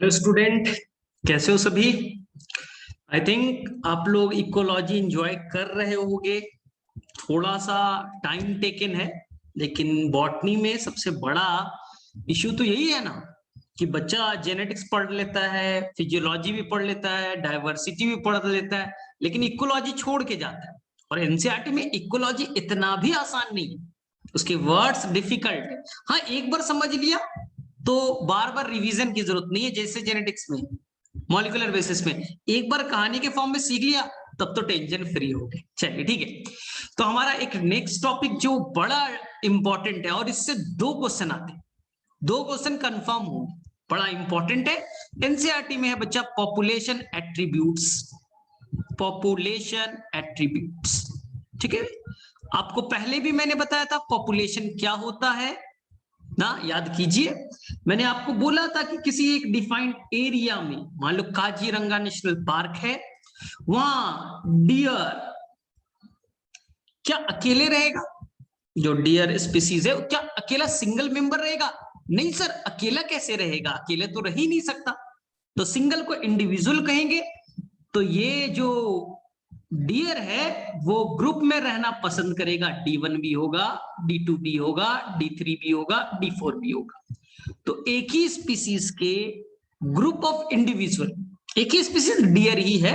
Hello student, कैसे हो सभी। आई थिंक आप लोग इकोलॉजी एंजॉय कर रहे होंगे। थोड़ा सा टाइम टेकन है, लेकिन बॉटनी में सबसे बड़ा इश्यू तो यही है ना कि बच्चा जेनेटिक्स पढ़ लेता है, फिजियोलॉजी भी पढ़ लेता है, डाइवर्सिटी भी पढ़ लेता है, लेकिन इकोलॉजी छोड़ के जाता है। और एनसीईआरटी में इकोलॉजी इतना भी आसान नहीं है, उसके वर्ड्स डिफिकल्ट है। हाँ, एक बार समझ लिया तो बार बार रिवीजन की जरूरत नहीं है, जैसे जेनेटिक्स में मॉलिक्यूलर बेसिस में एक बार कहानी के फॉर्म में सीख लिया तब तो टेंशन फ्री हो गए। चलिए ठीक है, तो हमारा एक नेक्स्ट टॉपिक जो बड़ा इंपॉर्टेंट है और इससे दो क्वेश्चन आते हैं, दो क्वेश्चन कंफर्म होंगे, बड़ा इंपॉर्टेंट है। एनसीईआरटी में है बच्चा पॉपुलेशन एट्रीब्यूट्स, पॉपुलेशन एट्रीब्यूट्स। ठीक है, आपको पहले भी मैंने बताया था पॉपुलेशन क्या होता है ना, याद कीजिए। मैंने आपको बोला था कि किसी एक डिफाइंड एरिया में, मान लो काजीरंगा नेशनल पार्क है, वहां डियर क्या अकेले रहेगा? जो डियर स्पीसीज है क्या अकेला सिंगल मेंबर रहेगा? नहीं सर, अकेला कैसे रहेगा, अकेले तो रह ही नहीं सकता। तो सिंगल को इंडिविजुअल कहेंगे। तो ये जो डियर है वो ग्रुप में रहना पसंद करेगा, D1 भी होगा, D2 भी होगा, D3 भी होगा, D4 भी होगा। तो एक ही स्पीसीज के ग्रुप ऑफ इंडिविजुअल, एक ही स्पीसीज डियर ही है,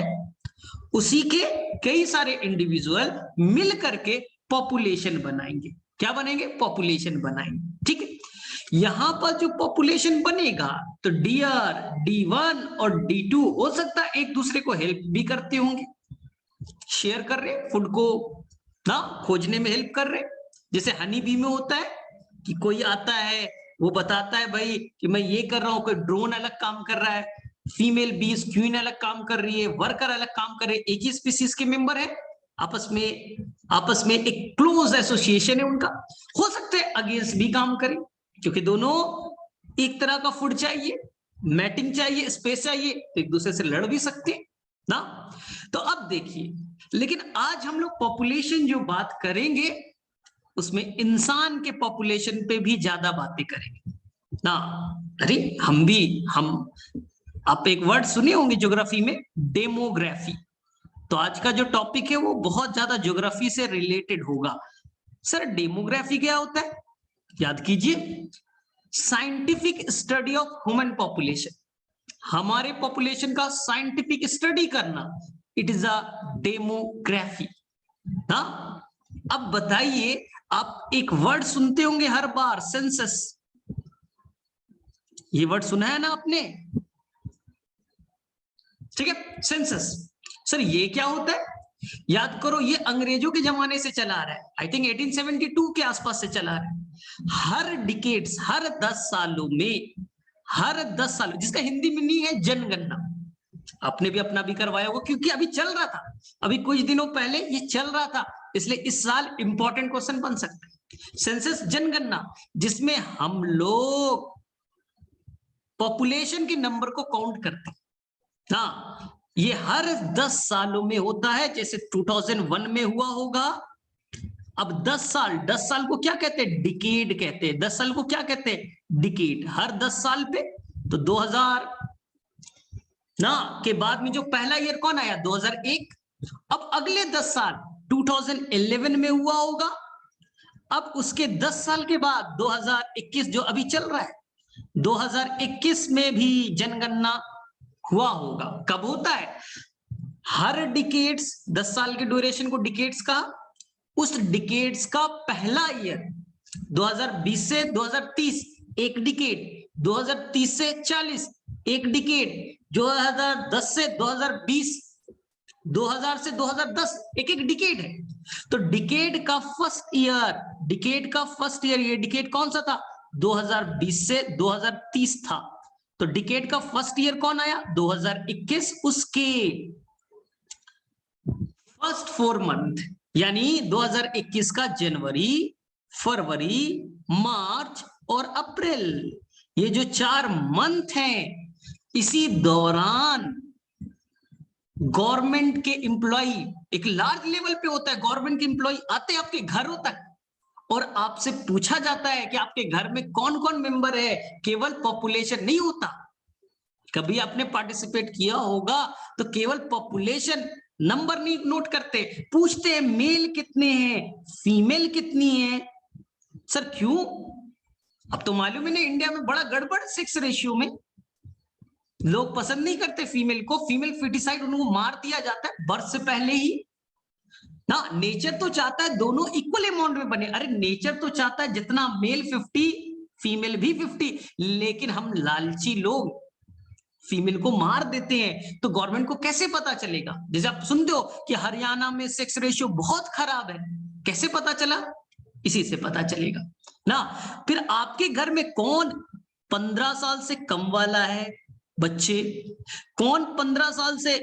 उसी के कई सारे इंडिविजुअल मिल करके पॉपुलेशन बनाएंगे। क्या बनेंगे? पॉपुलेशन बनाएंगे। ठीक है, यहां पर जो पॉपुलेशन बनेगा तो डियर D1 और D2 हो सकता है एक दूसरे को हेल्प भी करते होंगे, शेयर कर रहे फूड को ना, खोजने में हेल्प कर रहे। जैसे हनी बी में होता है कि कोई आता है, वो बताता है भाई कि मैं ये कर रहा हूं, कोई ड्रोन अलग काम कर रहा है, फीमेल बीस क्वीन अलग काम कर रही है, वर्कर अलग काम कर रहे हैं, एक ही स्पीसीज के मेंबर है, आपस में एक क्लोज एसोसिएशन है उनका। हो सकता है अगेंस्ट भी काम करें, क्योंकि दोनों एक तरह का फूड चाहिए, मैटिंग चाहिए, स्पेस चाहिए, तो एक दूसरे से लड़ भी सकते हैं ना। तो अब देखिए, लेकिन आज हम लोग पॉपुलेशन जो बात करेंगे उसमें इंसान के पॉपुलेशन पे भी ज्यादा बातें करेंगे ना। अरे हम आप एक वर्ड सुने होंगे ज्योग्राफी में, डेमोग्राफी। तो आज का जो टॉपिक है वो बहुत ज्यादा ज्योग्राफी से रिलेटेड होगा। सर डेमोग्राफी क्या होता है? याद कीजिए, scientific study of human population, हमारे पॉपुलेशन का साइंटिफिक स्टडी करना, इट इज अ डेमोग्राफी ना। अब बताइए, आप एक वर्ड सुनते होंगे हर बार, सेंसस। ये वर्ड सुना है ना आपने? ठीक है, सेंसस। सर ये क्या होता है? याद करो, ये अंग्रेजों के जमाने से चला आ रहा है, आई थिंक 1872 के आसपास से चला आ रहा है। हर डिकेड्स, हर 10 सालों में, हर 10 साल, जिसका हिंदी में नहीं है जनगणना, आपने भी अपना भी करवाया होगा क्योंकि अभी चल रहा था, अभी कुछ दिनों पहले ये चल रहा था, इसलिए इस साल इंपॉर्टेंट क्वेश्चन बन सकता है। सेंसस, जनगणना, जिसमें हम लोग पॉपुलेशन के नंबर को काउंट करते हैं। हाँ, ये हर 10 सालों में होता है, जैसे 2001 में हुआ होगा। अब 10 साल को क्या कहते हैं? डिकेड कहते हैं। 10 साल को क्या कहते हैं? डिकेड। हर 10 साल पे तो 2000 ना के बाद में जो पहला ईयर कौन आया? 2001। अब अगले 10 साल 2011 में हुआ होगा। अब उसके 10 साल के बाद 2021 जो अभी चल रहा है, 2021 में भी जनगणना हुआ होगा। कब होता है? हर डिकेड्स, 10 साल के ड्यूरेशन को डिकेड्स का, उस डिकेड्स का पहला ईयर 2020 से 2030 एक डिकेड, 2030 से 40 एक डिकेड, 2010 से 2020, 2000 से 2010 एक एक डिकेड है। तो डिकेड का फर्स्ट ईयर, डिकेड का फर्स्ट ईयर, ये डिकेड कौन सा था? 2020 से 2030 था। तो डिकेड का फर्स्ट ईयर कौन आया? 2021। उसके फर्स्ट 4 मंथ यानी 2021 का जनवरी, फरवरी, मार्च और अप्रैल, ये जो 4 मंथ हैं, इसी दौरान गवर्नमेंट के एम्प्लॉय, एक लार्ज लेवल पे होता है, गवर्नमेंट के एम्प्लॉय आते हैं आपके घरों तक और आपसे पूछा जाता है कि आपके घर में कौन कौन मेंबर है। केवल पॉपुलेशन नहीं होता, कभी आपने पार्टिसिपेट किया होगा तो केवल पॉपुलेशन नंबर नहीं नोट करते, पूछते हैं मेल कितने हैं, फीमेल कितनी है। सर क्यों? अब तो मालूम है ना, इंडिया में बड़ा गड़बड़ 6 रेशियो में। लोग पसंद नहीं करते फीमेल को, फीमेल फिटिसाइड उनको मार दिया जाता है बर्थ से पहले ही ना। नेचर तो चाहता है दोनों इक्वल अमाउंट में बने। अरे नेचर तो चाहता है जितना मेल 50 फीमेल भी 50, लेकिन हम लालची लोग फीमेल को मार देते हैं। तो गवर्नमेंट को कैसे पता चलेगा? जैसे आप सुनते हो कि हरियाणा में सेक्स रेशियो बहुत खराब है, कैसे पता चला? इसी से पता चलेगा ना। फिर आपके घर में कौन 15 साल से कम वाला है बच्चे, कौन 15 साल से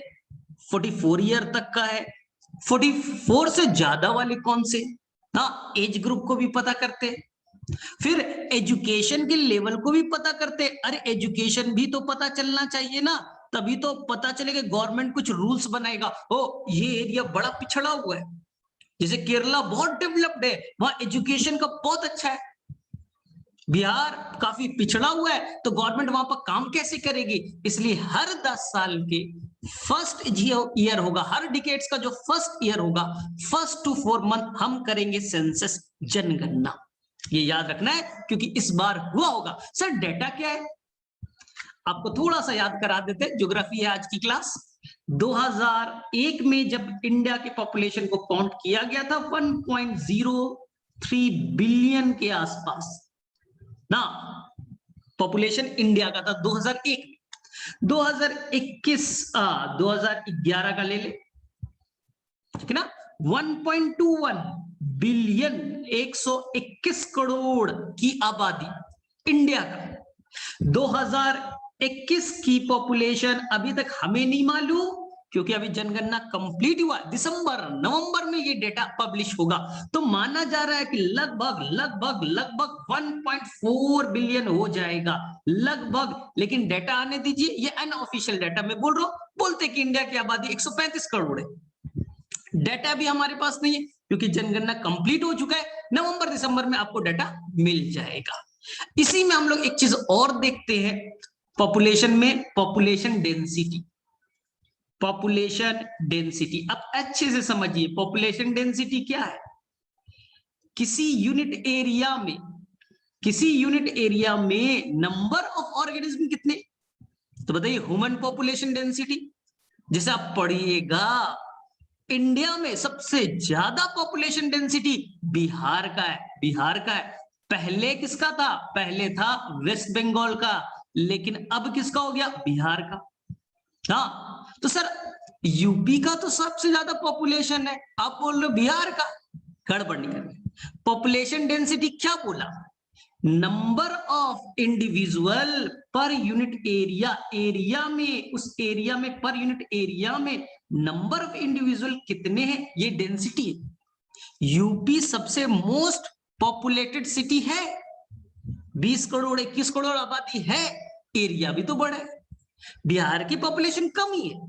44 ईयर तक का है, 44 से ज्यादा वाले कौन से ना, एज ग्रुप को भी पता करते हैं। फिर एजुकेशन के लेवल को भी पता करते। अरे एजुकेशन भी तो पता चलना चाहिए ना, तभी तो पता चलेगा। गवर्नमेंट कुछ रूल्स बनाएगा, ओ ये एरिया बड़ा पिछड़ा हुआ है, जैसे केरला बहुत डेवलप्ड है, वहां एजुकेशन का बहुत अच्छा है, बिहार काफी पिछड़ा हुआ है, तो गवर्नमेंट वहां पर काम कैसे करेगी? इसलिए हर 10 साल के फर्स्ट ईयर होगा, हर डिकेड्स का जो फर्स्ट ईयर होगा, फर्स्ट टू 4 मंथ हम करेंगे सेंसस, जनगणना। ये याद रखना है क्योंकि इस बार हुआ होगा। सर डेटा क्या है? आपको थोड़ा सा याद करा देते, ज्योग्राफी है आज की क्लास। 2001 में जब इंडिया के पॉपुलेशन को काउंट किया गया था 1.03 बिलियन के आसपास ना, पॉपुलेशन इंडिया का था 2001 में। 2021 2011 का ले ले, ठीक है ना, 1.21 बिलियन, 121 करोड़ की आबादी इंडिया का। 2021 की पॉपुलेशन अभी तक हमें नहीं मालूम, क्योंकि अभी जनगणना कंप्लीट हुआ, दिसंबर नवंबर में ये डेटा पब्लिश होगा। तो माना जा रहा है कि लगभग लगभग लगभग 1.4 बिलियन हो जाएगा लगभग। लेकिन डेटा आने दीजिए, ये अनऑफिशियल डेटा मैं बोल रहा हूं। बोलते कि इंडिया की आबादी 135 करोड़ है, डेटा भी हमारे पास नहीं है क्योंकि जनगणना कंप्लीट हो चुका है। नवंबर दिसंबर में आपको डेटा मिल जाएगा। इसी में हम लोग एक चीज और देखते हैं पॉपुलेशन में, पॉपुलेशन डेंसिटी। पॉपुलेशन डेंसिटी अब अच्छे से समझिए, पॉपुलेशन डेंसिटी क्या है? किसी यूनिट एरिया में, किसी यूनिट एरिया में नंबर ऑफ ऑर्गेनिज्म कितने, तो बताइए ह्यूमन पॉपुलेशन डेंसिटी। जैसे आप पढ़िएगा, इंडिया में सबसे ज्यादा पॉपुलेशन डेंसिटी बिहार का है, बिहार का है। पहले किसका था? पहले था वेस्ट बंगाल का, लेकिन अब किसका हो गया? बिहार का। हाँ तो सर यूपी का तो सबसे ज्यादा पॉपुलेशन है, आप बोल रहे हो बिहार का। गड़बड़ नहीं करनी। पॉपुलेशन डेंसिटी क्या बोला? Number of individual per unit area, area में, उस एरिया में, पर यूनिट एरिया में नंबर ऑफ इंडिविजुअल कितने हैं, ये डेंसिटी है। यूपी सबसे मोस्ट पॉपुलेटेड सिटी है, 20 करोड़ 21 करोड़ आबादी है, एरिया भी तो बड़ा है। बिहार की पॉपुलेशन कम ही है,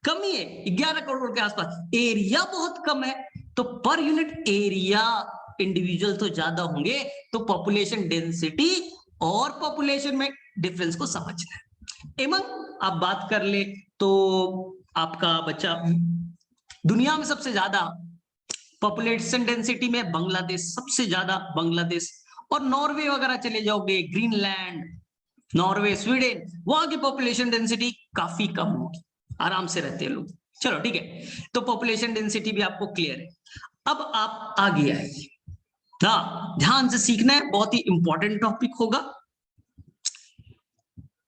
कम ही है 11 करोड़ के आसपास, एरिया बहुत कम है। तो पर यूनिट एरिया इंडिविजुअल तो ज्यादा होंगे, तो पॉपुलेशन डेंसिटी और पॉपुलेशन में डिफरेंस को समझना है। एवं आप बात कर ले तो आपका बच्चा, दुनिया में सबसे ज्यादा पॉपुलेशन डेंसिटी में बांग्लादेश, सबसे ज्यादा बांग्लादेश, और नॉर्वे वगैरह चले जाओगे, ग्रीनलैंड, नॉर्वे, स्वीडन, वहां की पॉपुलेशन डेंसिटी काफी कम होगी, आराम से रहते हैं लोग। चलो ठीक है, तो पॉपुलेशन डेंसिटी भी आपको क्लियर है। अब आप आगे आइए, हाँ ध्यान से सीखना है, बहुत ही इंपॉर्टेंट टॉपिक होगा।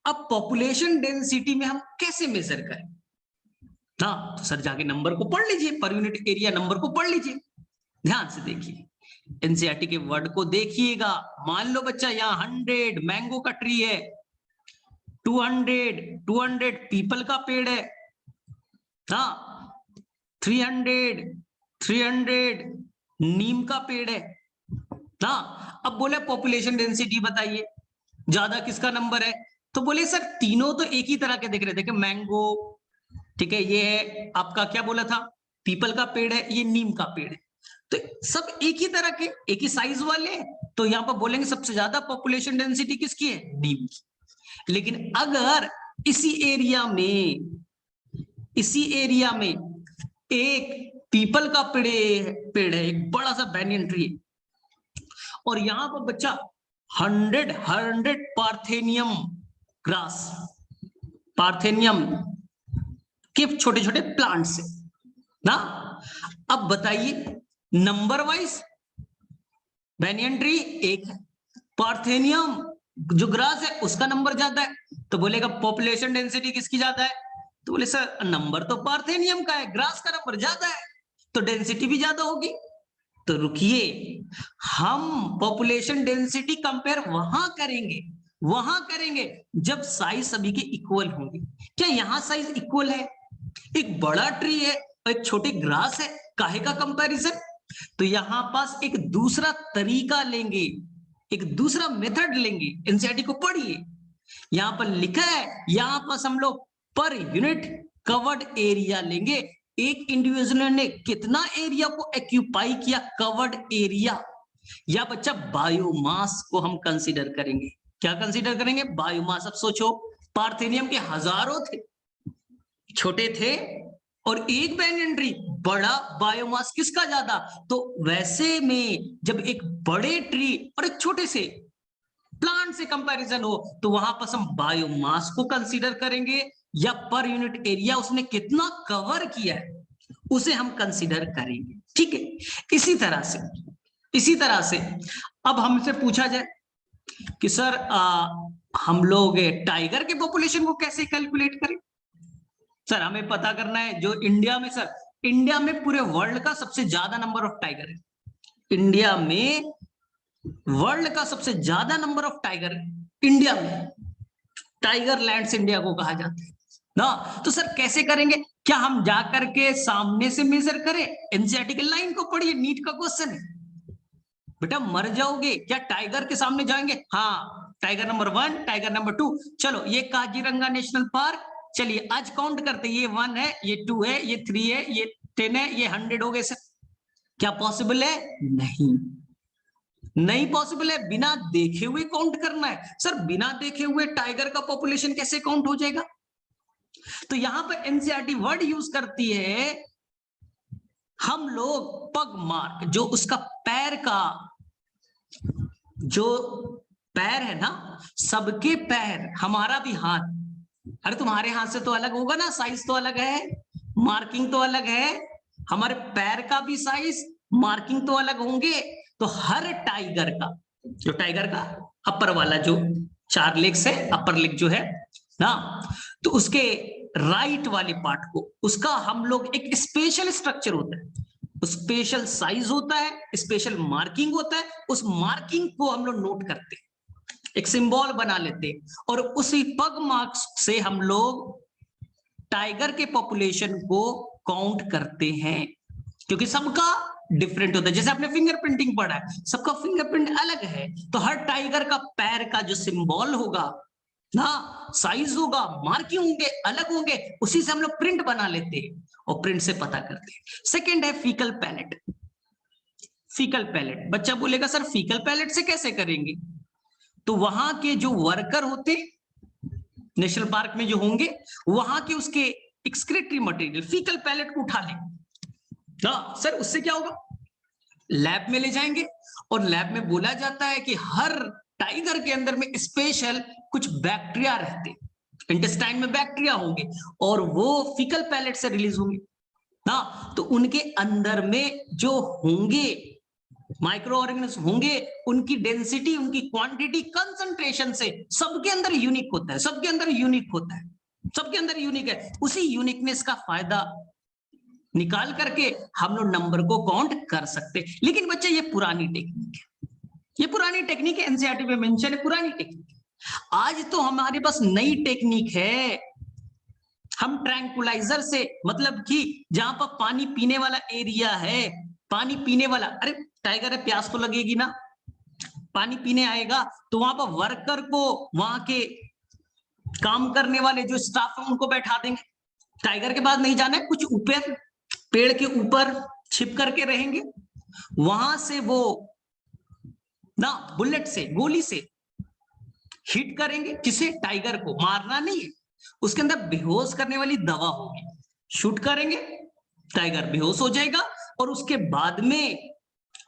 अब पॉपुलेशन डेंसिटी में हम कैसे मेजर करें ना, तो सर जाके नंबर को पढ़ लीजिए, पर यूनिट एरिया नंबर को पढ़ लीजिए। ध्यान से देखिए, एनसीईआरटी के वर्ड को देखिएगा। मान लो बच्चा यहाँ 100 मैंगो का ट्री है, 200 पीपल का पेड़ है, हाँ 300 नीम का पेड़ है ना। अब बोले पॉपुलेशन डेंसिटी बताइए, ज्यादा किसका नंबर है? तो बोले सर तीनों तो एक ही तरह के दिख रहे थे, मैंगो, ठीक है, ये है आपका क्या बोला था, पीपल का पेड़ है, ये नीम का पेड़ है, तो सब एक ही तरह के, एक ही साइज वाले, तो यहां पर बोलेंगे सबसे ज्यादा पॉपुलेशन डेंसिटी किसकी है? नीम की। लेकिन अगर इसी एरिया में एक पीपल का पेड़ है, एक बड़ा सा बैनियन ट्री, और यहां पर बच्चा 100 पार्थेनियम ग्रास, पार्थेनियम के छोटे छोटे प्लांट्स है ना। अब बताइए नंबर वाइज बैनियन ट्री एक है, पार्थेनियम जो ग्रास है उसका नंबर ज्यादा है, तो बोलेगा पॉपुलेशन डेंसिटी किसकी ज्यादा है, तो बोले सर नंबर तो पार्थेनियम का है, ग्रास का नंबर ज्यादा है, तो डेंसिटी भी ज्यादा होगी। तो रुकिए, हम पॉपुलेशन डेंसिटी कंपेयर वहां करेंगे जब साइज सभी के इक्वल होंगे। क्या यहां साइज इक्वल है, एक बड़ा ट्री है और एक छोटे ग्रास है, काहे का कंपैरिजन। तो यहां पास एक दूसरा तरीका लेंगे, एक दूसरा मेथड लेंगे। एनसीईआरटी को पढ़िए, यहां पर लिखा है, यहां पास हम लोग पर यूनिट कवर्ड एरिया लेंगे, एक इंडिविजुअल ने कितना एरिया को एक्यूपाई किया, कवर्ड एरिया, या बच्चा बायोमास को हम कंसीडर करेंगे। क्या कंसीडर करेंगे, बायोमास। अब सोचो पार्थेनियम के हजारों थे, छोटे थे, और एक बैनियन ट्री बड़ा, बायोमास किसका ज्यादा। तो वैसे में जब एक बड़े ट्री और एक छोटे से प्लांट से कंपैरिजन हो, तो वहां पर हम बायोमास को कंसीडर करेंगे, या पर यूनिट एरिया उसने कितना कवर किया है उसे हम कंसीडर करेंगे। ठीक है, इसी तरह से अब हमसे पूछा जाए कि सर हम लोग टाइगर के पॉपुलेशन को कैसे कैलकुलेट करें। सर हमें पता करना है जो इंडिया में, सर इंडिया में पूरे वर्ल्ड का सबसे ज्यादा नंबर ऑफ टाइगर है, इंडिया में वर्ल्ड का सबसे ज्यादा नंबर ऑफ टाइगर इंडिया में, टाइगर लैंड्स इंडिया को कहा जाता है ना। तो सर कैसे करेंगे, क्या हम जाकर के सामने से मेजर करें, एनसीईआरटी की लाइन को पढ़िए, नीट का क्वेश्चन है। बेटा मर जाओगे क्या टाइगर के सामने जाएंगे, हाँ टाइगर नंबर 1, टाइगर नंबर 2, चलो ये काजीरंगा नेशनल पार्क, चलिए आज काउंट करते, ये 1 है, ये 2 है, ये 3 है, ये 10 है, ये 100 हो गए। सर क्या पॉसिबल है, नहीं पॉसिबल है, बिना देखे हुए काउंट करना है। सर बिना देखे हुए टाइगर का पॉपुलेशन कैसे काउंट हो जाएगा। तो यहां पर एनसीईआरटी वर्ड यूज करती है, हम लोग पग मार्क, जो उसका पैर का जो पैर है ना, सबके पैर, हमारा भी हाथ, अरे तुम्हारे हाथ से तो अलग होगा ना, साइज तो अलग है, मार्किंग तो अलग है, हमारे पैर का भी साइज मार्किंग तो अलग होंगे। तो हर टाइगर का, जो टाइगर का अपर वाला जो 4 लेग्स है, अपर लेग जो है ना, तो उसके राइट वाले पार्ट को, उसका हम लोग एक स्पेशल स्ट्रक्चर होता है, स्पेशल साइज होता है, स्पेशल मार्किंग होता है, उस मार्किंग को हम लोग नोट करते हैं, एक सिंबल बना लेते हैं, और उसी पग मार्क्स से हम लोग टाइगर के पॉपुलेशन को काउंट करते हैं, क्योंकि सबका डिफरेंट होता है। जैसे आपने फिंगरप्रिंटिंग पढ़ा है, सबका फिंगरप्रिंट अलग है, तो हर टाइगर का पैर का जो सिंबल होगा ना, साइज होगा, मार्किंग होंगे, अलग होंगे, उसी से हम लोग प्रिंट बना लेते हैं और प्रिंट से पता करते हैं। सेकेंड है फीकल पैलेट। फीकल पैलेट, बच्चा बोलेगा सर फीकल पैलेट से कैसे करेंगे, तो वहां के जो वर्कर होते नेशनल पार्क में जो होंगे, वहां के उसके एक्सक्रीटरी मटेरियल फीकल पैलेट को उठा लेंगे ना। सर उससे क्या होगा, लैब में ले जाएंगे, और लैब में बोला जाता है कि हर टाइगर के अंदर में स्पेशल कुछ बैक्टीरिया रहते, इंटेस्टाइन में बैक्टीरिया होंगे, और वो फीकल पैलेट से रिलीज होंगे ना। तो उनके अंदर में जो होंगे माइक्रो ऑर्गेनिज्म होंगे, उनकी डेंसिटी, उनकी क्वांटिटी, कंसंट्रेशन से सबके अंदर यूनिक होता है, सबके अंदर यूनिक होता है, सबके अंदर यूनिक है। उसी यूनिकनेस का फायदा निकाल करके हम लोग नंबर को काउंट कर सकते। लेकिन बच्चे ये पुरानी टेक्निक है, ये पुरानी टेक्निक है, एनसीईआरटी में मेंशन है पुरानी टेक्निक। आज तो हमारे पास नई टेक्निक है, हम ट्रैंकुलाइजर से, मतलब कि जहां पर पानी पीने वाला एरिया है, पानी पीने वाला, अरे टाइगर है प्यास तो लगेगी ना, पानी पीने आएगा, तो वहां पर वर्कर को, वहां के काम करने वाले जो स्टाफ है उनको बैठा देंगे, टाइगर के पास नहीं जाना है, कुछ ऊपर पेड़ के ऊपर छिप करके रहेंगे, वहां से वो ना बुलेट से, गोली से हिट करेंगे, किसे, टाइगर को, मारना नहीं है, उसके अंदर बेहोश करने वाली दवा होगी, शूट करेंगे, टाइगर बेहोश हो जाएगा और उसके बाद में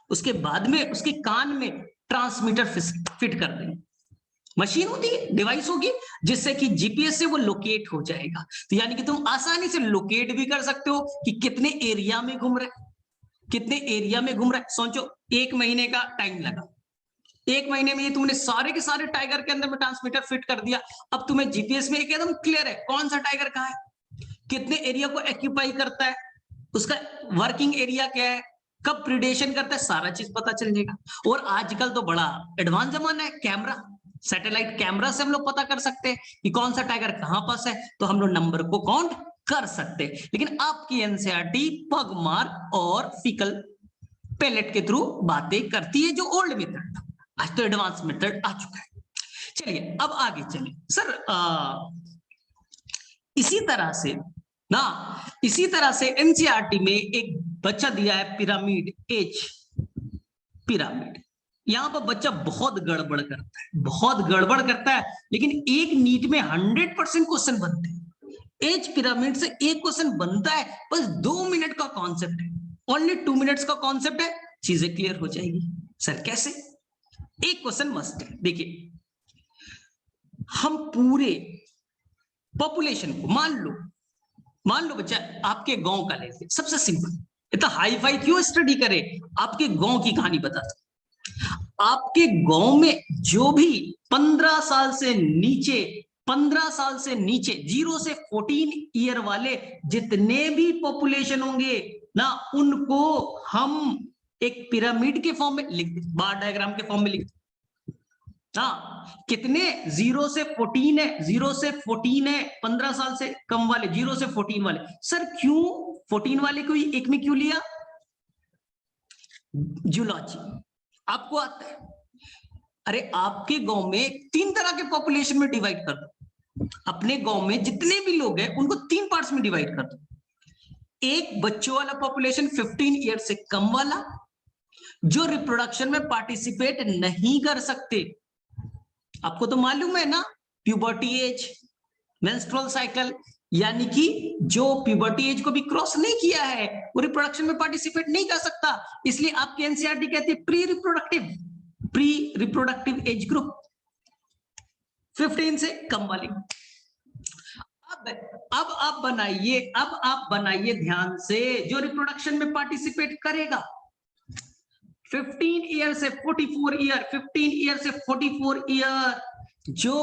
उसके कान में ट्रांसमीटर फिट कर देंगे। मशीन होती है, डिवाइस होगी, जिससे कि जीपीएस से वो लोकेट हो जाएगा। तो यानी कि तुम आसानी से लोकेट भी कर सकते हो कि कितने एरिया में घूम रहा है, कितने एरिया में घूम रहा है। सोचो 1 महीने का टाइम लगा, 1 महीने में ये तुमने सारे के सारे टाइगर के अंदर में ट्रांसमीटर फिट कर दिया। अब तुम्हें जीपीएस में एकदम क्लियर है कौन सा टाइगर कहाँ है, कितने एरिया को एक्यूपाई करता है, उसका वर्किंग एरिया क्या है, कब प्रिडेशन करता है, सारा चीज पता चल जाएगा। और आजकल तो बड़ा एडवांस जमाना है, कैमरा, सैटेलाइट कैमरा से हम लोग पता कर सकते हैं कि कौन सा टाइगर कहां पास है, तो हम लोग नंबर को काउंट कर सकते हैं। लेकिन आपकी एनसीईआरटी पगमार और फीकल पैलेट के थ्रू बातें करती है, जो ओल्ड मेथड था, आज तो एडवांस मेथड आ चुका है। चलिए अब आगे चलिए सर। इसी तरह से एनसीईआरटी में एक बच्चा दिया है पिरामिड एज, पिरामिड। यहां पर बच्चा बहुत गड़बड़ करता है, लेकिन एक नीट में 100% क्वेश्चन बनते हैं। एज पिरामिड से एक क्वेश्चन बनता है, बस 2 मिनट का कॉन्सेप्ट है, ओनली 2 मिनट्स का कॉन्सेप्ट है, चीजें क्लियर हो जाएगी। सर कैसे? एक क्वेश्चन मस्ट है। देखिए हम पूरे पॉपुलेशन को मान लो बच्चा आपके गांव का लेते, सबसे सिंपल, इतना हाई फाई क्यों स्टडी करे, आपके गांव की कहानी बता दो। आपके गांव में जो भी 15 साल से नीचे 0 से 14 ईयर वाले जितने भी पॉपुलेशन होंगे ना, उनको हम एक पिरामिड के फॉर्म में लिख दे, बार डायग्राम के फॉर्म में लिख दे। हाँ, कितने 0 से 14 है, 0 से 14 है, 15 साल से कम वाले, 0 से 14 वाले। सर क्यों 14 वाले को एक में क्यों लिया? जूलॉजी आपको आता है। अरे आपके गांव में 3 तरह के पॉपुलेशन में डिवाइड कर दो, अपने गांव में जितने भी लोग हैं उनको 3 पार्ट्स में डिवाइड कर दो। एक बच्चों वाला पॉपुलेशन 15 ईयर से कम वाला, जो रिप्रोडक्शन में पार्टिसिपेट नहीं कर सकते। आपको तो मालूम है ना, प्यूबर्टी एज, मेंस्ट्रुअल साइकिल, यानी कि जो प्यूबर्टी एज को भी क्रॉस नहीं किया है वो रिप्रोडक्शन में पार्टिसिपेट नहीं कर सकता। इसलिए आपकी एनसीईआरटी कहती है प्री रिप्रोडक्टिव एज ग्रुप 15 से कम वाली। अब आप बनाइए ध्यान से, जो रिप्रोडक्शन में पार्टिसिपेट करेगा 15 ईयर से 44 ईयर, 15 ईयर से 44 ईयर, जो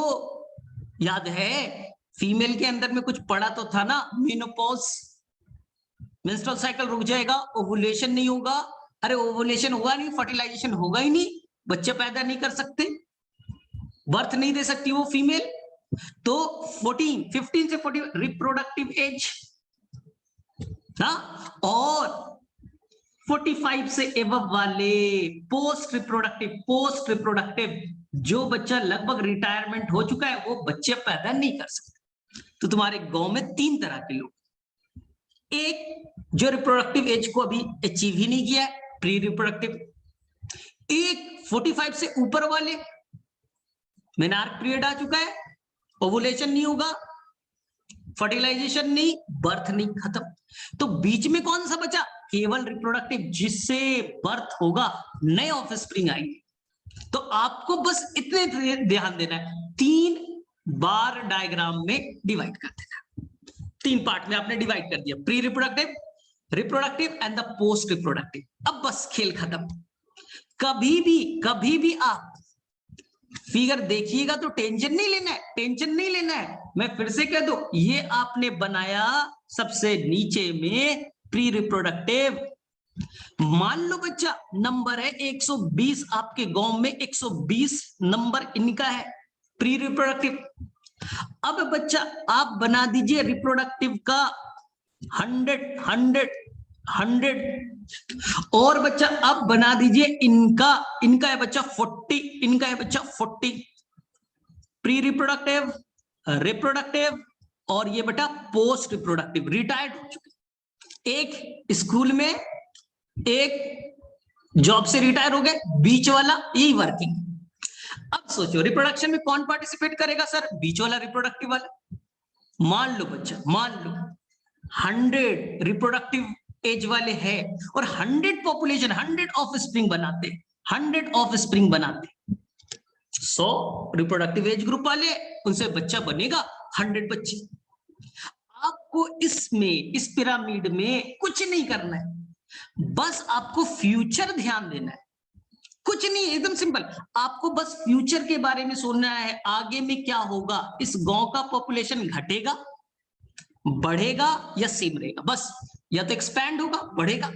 याद है फीमेल के अंदर में कुछ पड़ा तो था ना, मेनोपॉज, मेंस्ट्रुअल साइकिल रुक जाएगा, ओवुलेशन नहीं होगा। अरे ओवुलेशन होगा नहीं, फर्टिलाइजेशन होगा ही नहीं, बच्चे पैदा नहीं कर सकते, बर्थ नहीं दे सकती वो फीमेल। तो 15 से 40 रिप्रोडक्टिव एज ना, और 45 से एबव वाले पोस्ट रिप्रोडक्टिव, जो बच्चा लगभग रिटायरमेंट हो चुका है वो बच्चे पैदा नहीं कर सकते। तो तुम्हारे गांव में 3 तरह के लोग, एक जो रिप्रोडक्टिव एज को अभी अचीव ही नहीं किया है, प्री रिप्रोडक्टिव, एक 45 से ऊपर वाले, मेनार्क पीरियड आ चुका है, ओवुलेशन नहीं होगा, फर्टिलाइजेशन नहीं, बर्थ नहीं, खत्म। तो बीच में कौन सा बचा? केवल रिप्रोडक्टिव, जिससे बर्थ होगा, नए ऑफस्प्रिंग आएंगे। तो आपको बस इतने ध्यान देना है, 3 बार डायग्राम में डिवाइड कर देना, 3 पार्ट में आपने डिवाइड कर दिया, pre reproductive, reproductive and the post reproductive. अब बस खेल खत्म। कभी भी आप फिगर देखिएगा तो टेंशन नहीं लेना है, मैं फिर से कह दूं, ये आपने बनाया सबसे नीचे में प्री रिप्रोडक्टिव। मान लो बच्चा नंबर है 120, आपके गांव में 120 नंबर इनका है प्री रिप्रोडक्टिव। अब बच्चा आप बना दीजिए रिप्रोडक्टिव का 100 और बच्चा अब बना दीजिए इनका है बच्चा 40, प्री रिप्रोडक्टिव, रिप्रोडक्टिव, और ये बेटा पोस्ट रिप्रोडक्टिव, रिटायर्ड हो चुके, एक स्कूल में, एक जॉब से रिटायर हो गए, बीच वाला यही वर्किंग। अब सोचो रिप्रोडक्शन में कौन पार्टिसिपेट करेगा? सर बीच वाला, रिप्रोडक्टिव वाला। मान लो बच्चा, मान लो 100 रिप्रोडक्टिव एज वाले हैं और 100 पॉपुलेशन, 100 ऑफ स्प्रिंग बनाते, 100 ऑफ स्प्रिंग बनाते, 100 रिप्रोडक्टिव एज ग्रुप वाले, उनसे बच्चा बनेगा 100 बच्चे। आपको इसमें, इस पिरामिड में कुछ नहीं करना है, बस आपको फ्यूचर ध्यान देना है, कुछ नहीं, एकदम सिंपल। आपको बस फ्यूचर के बारे में सोचना है, आगे में क्या होगा, इस गांव का पॉपुलेशन घटेगा, बढ़ेगा या सेम रहेगा, बस। या तो एक्सपैंड होगा, बढ़ेगा,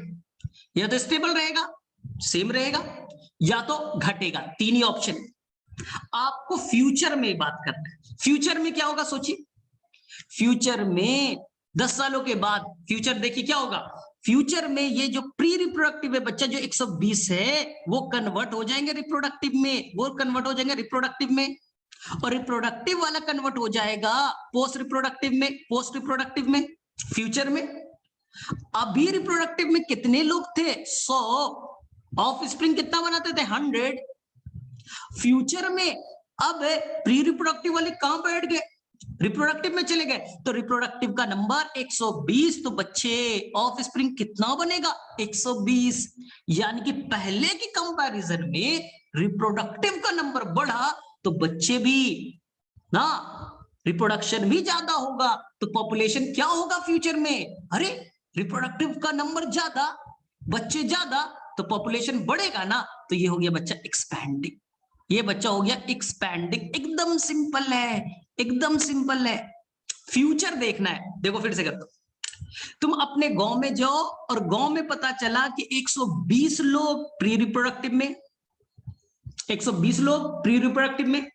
या तो स्टेबल रहेगा, सेम रहेगा, या तो घटेगा, तीन ही ऑप्शन। आपको फ्यूचर में बात करना है। फ्यूचर में क्या होगा सोचिए, फ्यूचर में 10 सालों के बाद फ्यूचर देखिए क्या होगा। फ्यूचर में ये जो प्री रिप्रोडक्टिव है बच्चा, जो 120 है, वो कन्वर्ट हो जाएंगे रिप्रोडक्टिव में, वो कन्वर्ट हो जाएंगे रिप्रोडक्टिव में, और रिप्रोडक्टिव वाला कन्वर्ट हो जाएगा पोस्ट रिप्रोडक्टिव में, पोस्ट रिप्रोडक्टिव में, फ्यूचर में। अभी रिप्रोडक्टिव में कितने लोग थे, 100, ऑफ स्प्रिंग कितना बनाते थे, 100। फ्यूचर में अब प्री रिप्रोडक्टिव वाले कहां बैठ गए, रिप्रोडक्टिव में चले गए, तो रिप्रोडक्टिव का नंबर 120, तो बच्चे ऑफ स्प्रिंग कितना बनेगा, 120। यानी कि पहले की कंपैरिजन में रिप्रोडक्टिव का नंबर बढ़ा तो बच्चे भी ना, रिप्रोडक्शन भी ज्यादा होगा, तो पॉपुलेशन क्या होगा फ्यूचर में, अरे रिप्रोडक्टिव का नंबर ज्यादा, बच्चे ज्यादा, तो पॉपुलेशन बढ़ेगा ना, तो ये हो गया बच्चा एक्सपैंडिंग, ये बच्चा हो गया एक्सपैंडिंग। एकदम सिंपल है, एकदम सिंपल है। फ्यूचर देखना है, देखो फिर से करता हूं। तुम अपने गांव में जाओ और गांव में पता चला कि 120 लोग प्री रिप्रोडक्टिव में, 120 लोग प्री रिप्रोडक्टिव में,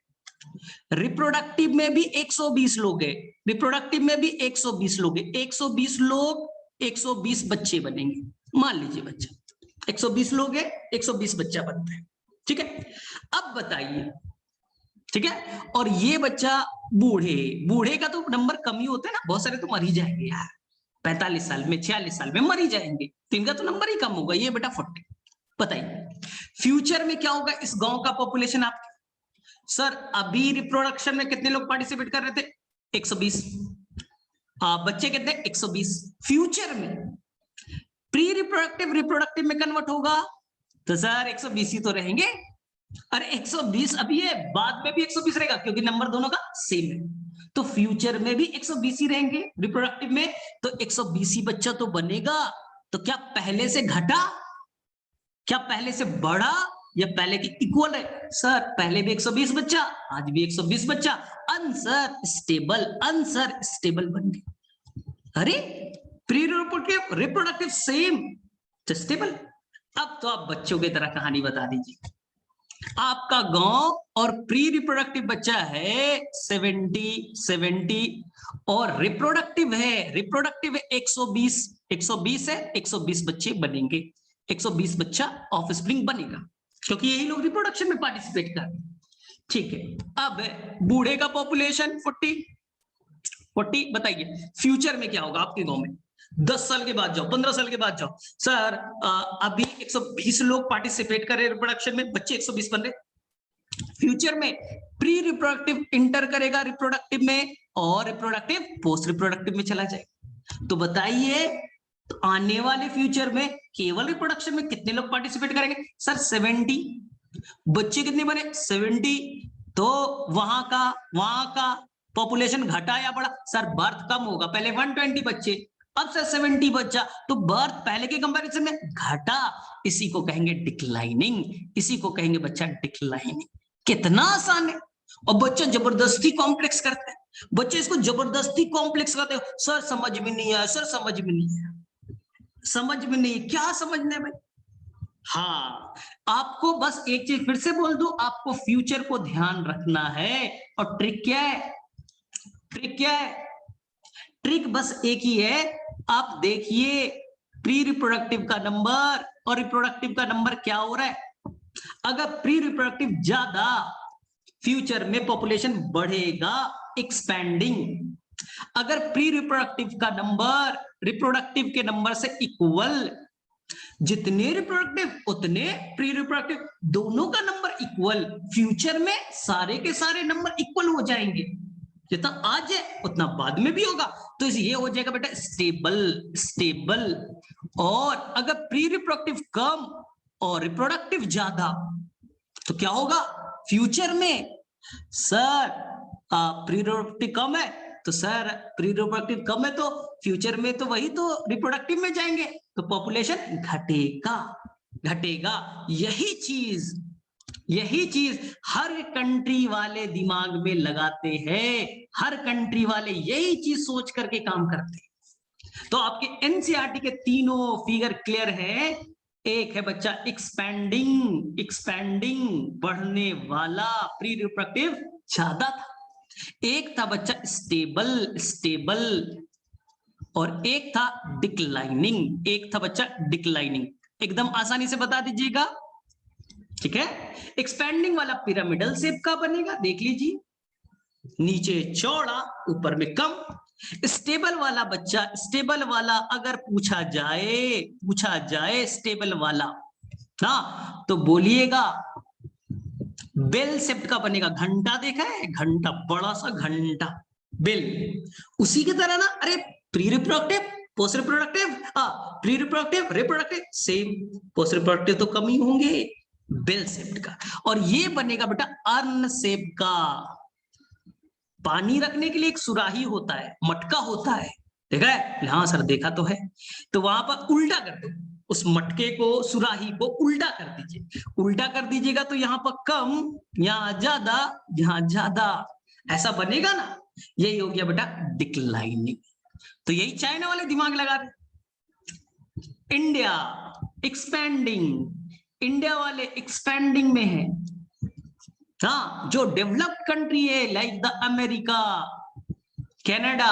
रिप्रोडक्टिव में भी 120 लोग हैं, रिप्रोडक्टिव में भी 120 लोग हैं, 120 लोग 120 बच्चे बनेंगे, मान लीजिए बच्चा 120 लोग हैं, 120 बच्चा बनता है, ठीक है। अब बताइए, ठीक है, और ये बच्चा बूढ़े, बूढ़े का तो नंबर कम ही होता है ना, बहुत सारे तो मर ही जाएंगे यार, 45 साल में, 46 साल में मर ही जाएंगे, तो इनका तो नंबर ही कम होगा, ये बेटा 40। बताइए फ्यूचर में क्या होगा इस गांव का पॉपुलेशन आपके, सर अभी रिप्रोडक्शन में कितने लोग पार्टिसिपेट कर रहे थे, 120, बच्चे कितने, 120। फ्यूचर में प्री रिप्रोडक्टिव रिप्रोडक्टिव में कन्वर्ट होगा तो सर 120 ही तो रहेंगे, अरे 120 अभी है, बाद में भी 120 रहेगा क्योंकि नंबर दोनों का सेम है, तो फ्यूचर में भी 120 ही रहेंगे रिप्रोडक्टिव में, तो 120 ही बच्चा तो बनेगा। तो क्या पहले से घटा, क्या पहले से बढ़ा, या पहले की इक्वल है, सर पहले भी 120 बच्चा, आज भी 120 बच्चा, आंसर स्टेबल, आंसर स्टेबल बन गया। अरे प्री रिप्रोडक्टिव रिप्रोडक्टिव सेम, तो स्टेबल। अब तो आप बच्चों की तरह कहानी बता दीजिए, आपका गांव और प्री रिप्रोडक्टिव बच्चा है 70 और रिप्रोडक्टिव है, रिप्रोडक्टिव 120, 120 है, 120 बच्चे बनेंगे, 120 बच्चा ऑफ स्प्रिंग बनेगा क्योंकि यही लोग रिप्रोडक्शन में पार्टिसिपेट कर, ठीक है। अब बूढ़े का पॉपुलेशन 40, बताइए फ्यूचर में क्या होगा आपके गांव में, 10 साल के बाद जाओ, 15 साल के बाद जाओ, सर अभी 120 लोग पार्टिसिपेट कर रहे हैं रिप्रोडक्शन में, बच्चे 120 बन रहे। फ्यूचर में प्री रिप्रोडक्टिव इंटर करेगा रिप्रोडक्टिव में और रिप्रोडक्टिव पोस्ट रिप्रोडक्टिव में चला जाएगा, तो बताइए तो आने वाले फ्यूचर में केवल रिप्रोडक्शन में कितने लोग पार्टिसिपेट करेंगे, सर 70, बच्चे कितने बने 70, तो वहां का पॉपुलेशन घटा या बढ़ा, सर बर्थ कम होगा, पहले 120 बच्चे, अब सर 70 बच्चा, तो बर्थ पहले के कंपैरिजन में घटा, इसी को कहेंगे डिक्लाइनिंग, इसी को कहेंगे बच्चा डिक्लाइनिंग। कितना आसान है, और बच्चा जबरदस्ती कॉम्प्लेक्स करते हैं, बच्चे इसको जबरदस्ती कॉम्प्लेक्स करते हैं, सर समझ में नहीं आया, सर समझ में नहीं आया, समझ में नहीं, क्या समझना है भाई। हाँ, आपको बस एक चीज फिर से बोल दूं, आपको फ्यूचर को ध्यान रखना है, और ट्रिक क्या है, ट्रिक क्या है, ट्रिक बस एक ही है, आप देखिए प्री रिप्रोडक्टिव का नंबर और रिप्रोडक्टिव का नंबर क्या हो रहा है, अगर प्री रिप्रोडक्टिव ज्यादा, फ्यूचर में पॉपुलेशन बढ़ेगा, एक्सपैंडिंग। अगर प्री रिप्रोडक्टिव का नंबर रिप्रोडक्टिव के नंबर से इक्वल, जितने रिप्रोडक्टिव उतने प्री रिप्रोडक्टिव, दोनों का नंबर इक्वल, फ्यूचर में सारे के सारे नंबर इक्वल हो जाएंगे, जितना आज है उतना बाद में भी होगा। तो ये हो जाएगा बेटा स्टेबल। और अगर प्री रिप्रोडक्टिव कम और रिप्रोडक्टिव ज्यादा तो क्या होगा फ्यूचर में? सर प्री रिप्रोडक्टिव कम है तो सर प्री रिप्रोडक्टिव कम है तो फ्यूचर में तो वही तो रिप्रोडक्टिव में जाएंगे, तो पॉपुलेशन घटेगा। यही चीज हर कंट्री वाले दिमाग में लगाते हैं, हर कंट्री वाले यही चीज सोच करके काम करते हैं। तो आपके एनसीईआरटी के तीनों फिगर क्लियर है। एक है बच्चा एक्सपैंडिंग बढ़ने वाला, प्री रिप्रोडक्टिव ज्यादा था। एक था बच्चा स्टेबल और एक था डिक्लाइनिंग, एकदम आसानी से बता दीजिएगा, ठीक है। एक्सपैंडिंग वाला पिरामिडल शेप का बनेगा, देख लीजिए, नीचे चौड़ा ऊपर में कम। स्टेबल वाला अगर पूछा जाए स्टेबल वाला ना, तो बोलिएगा बेल शेप का बनेगा। घंटा देखा है, घंटा, बड़ा सा घंटा, बेल। उसी की तरह ना, अरे pre reproductive post reproductive, pre reproductive reproductive same, post reproductive तो कम ही होंगे, बेल शेप का। और ये बनेगा बेटा अर्न शेप का। पानी रखने के लिए एक सुराही होता है, मटका होता है, देखा है? हाँ सर देखा तो है। तो वहां पर उल्टा कर दो, उस मटके को, सुराही को उल्टा कर दीजिए, उल्टा कर दीजिएगा तो यहाँ पर कम, यहाँ ज्यादा, ऐसा बनेगा ना। यही हो गया बेटा डिक्लाइनिंग। तो यही चाइना वाले दिमाग लगा रहे। इंडिया वाले एक्सपैंडिंग में है। हाँ, जो डेवलप्ड कंट्री है लाइक द अमेरिका, कनाडा,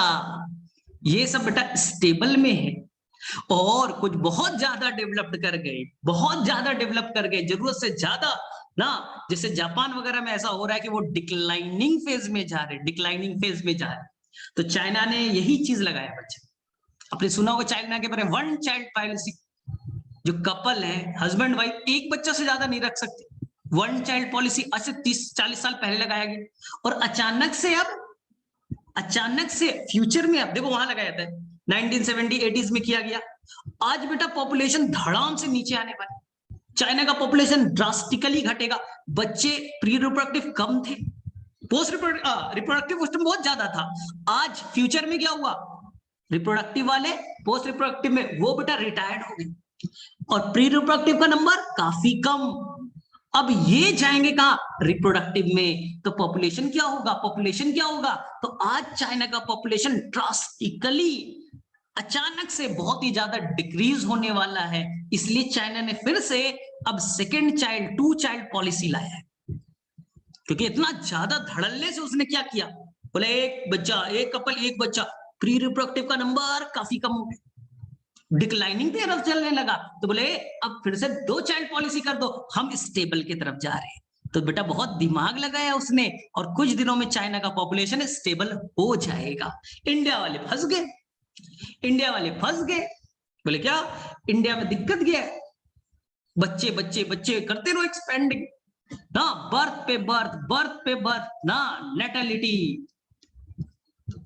ये सब बेटा स्टेबल में है। और कुछ बहुत ज्यादा डेवलप्ड कर गए, जरूरत से ज्यादा ना, जैसे जापान वगैरह में ऐसा हो रहा है कि वो डिक्लाइनिंग फेज में जा रहे। तो चाइना ने यही चीज लगाया बच्चे। आपने सुना होगा चाइना के बारे में, वन चाइल्ड पॉलिसी। जो कपल है, हस्बैंड वाइफ, एक बच्चा से ज्यादा नहीं रख सकते। वन चाइल्ड पॉलिसी आज से 30-40 साल पहले लगाया गया, और अचानक से फ्यूचर में अब देखो वहां लगाया था 1970-80s में किया गया। आज बेटा पॉपुलेशन धड़ाम से नीचे आने वाली, चाइना का पॉपुलेशन ड्रास्टिकली घटेगा। बच्चे प्री रिप्रोडक्टिव कम थे, पोस्ट रिप्रोडक्टिव उस टाइम बहुत ज्यादा था। आज फ्यूचर में क्या हुआ, रिप्रोडक्टिव वाले पोस्ट रिप्रोडक्टिव में वो बेटा रिटायर्ड हो गए, और प्री रिप्रोडक्टिव का नंबर काफी कम। अब ये जाएंगे कहा रिप्रोडक्टिव में, तो पॉपुलेशन क्या होगा? तो आज चाइना का पॉपुलेशन ड्रास्टिकली, अचानक से बहुत ही ज्यादा डिक्रीज होने वाला है। इसलिए चाइना ने फिर से अब सेकेंड चाइल्ड, 2 चाइल्ड पॉलिसी लाया है, क्योंकि इतना ज्यादा धड़ल्ले से उसने क्या किया, बोले एक बच्चा, एक कपल, एक बच्चा, प्री रिप्रोडक्टिव का नंबर काफी कम हो गया, डिक्लाइनिंग की तरफ चलने लगा। तो बोले अब फिर से 2 चाइल्ड पॉलिसी कर दो, हम स्टेबल की तरफ जा रहे हैं। तो बेटा बहुत दिमाग लगाया उसने, और कुछ दिनों में चाइना का पॉपुलेशन स्टेबल हो जाएगा। इंडिया वाले फंस गए। बोले क्या, इंडिया में दिक्कत क्या है, बच्चे करते रहो एक्सपेंडिंग ना, बर्थ पे बर्थ ना, नेटेलिटी।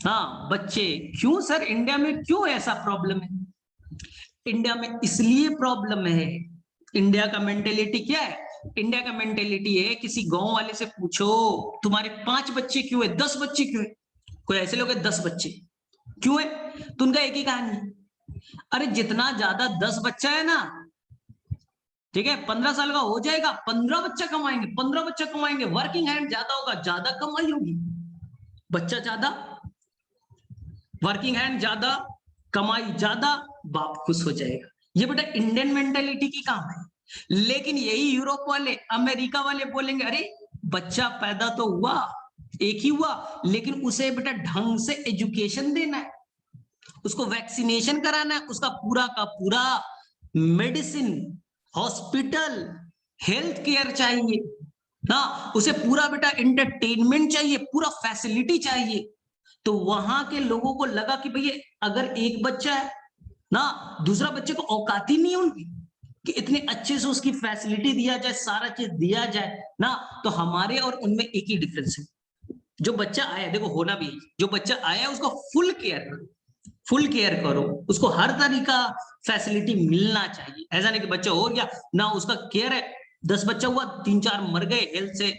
हाँ बच्चे, क्यों सर इंडिया में क्यों ऐसा प्रॉब्लम है? इंडिया में इसलिए प्रॉब्लम है, इंडिया का मेंटेलिटी क्या है? इंडिया का मेंटेलिटी है, किसी गांव वाले से पूछो तुम्हारे 5 बच्चे क्यों है, 10 बच्चे क्यों है? कोई ऐसे लोग है 10 बच्चे क्यों है, तो उनका एक ही कहानी है, अरे जितना ज्यादा 10 बच्चा है ना, ठीक है, 15 साल का हो जाएगा, 15 बच्चा कमाएंगे, वर्किंग हैंड ज्यादा होगा, ज्यादा कमाई होगी, बच्चा ज्यादा, वर्किंग हैंड ज्यादा, कमाई ज्यादा, बाप खुश हो जाएगा। ये बेटा इंडियन मेंटेलिटी की काम है। लेकिन यही यूरोप वाले, अमेरिका वाले बोलेंगे अरे बच्चा पैदा तो हुआ, एक ही हुआ, लेकिन उसे बेटा ढंग से एजुकेशन देना है, उसको वैक्सीनेशन कराना है, उसका पूरा का पूरा मेडिसिन, हॉस्पिटल, हेल्थ केयर चाहिए ना, उसे पूरा बेटा एंटरटेनमेंट चाहिए, पूरा फैसिलिटी चाहिए। तो वहां के लोगों को लगा कि भैया अगर एक बच्चा है ना, दूसरा बच्चे को औकात ही नहीं है उनकी कि इतने अच्छे से उसकी फैसिलिटी दिया जाए, सारा चीज दिया जाए ना, तो हमारे और उनमें एक ही डिफरेंस है, जो बच्चा आया, देखो होना भी, जो बच्चा आया उसको फुल केयर करो, फुल केयर करो, उसको हर तरीका फैसिलिटी मिलना चाहिए। ऐसा नहीं कि बच्चा हो गया ना उसका केयर है, 10 बच्चा हुआ 3-4 मर गए हेल्थ से,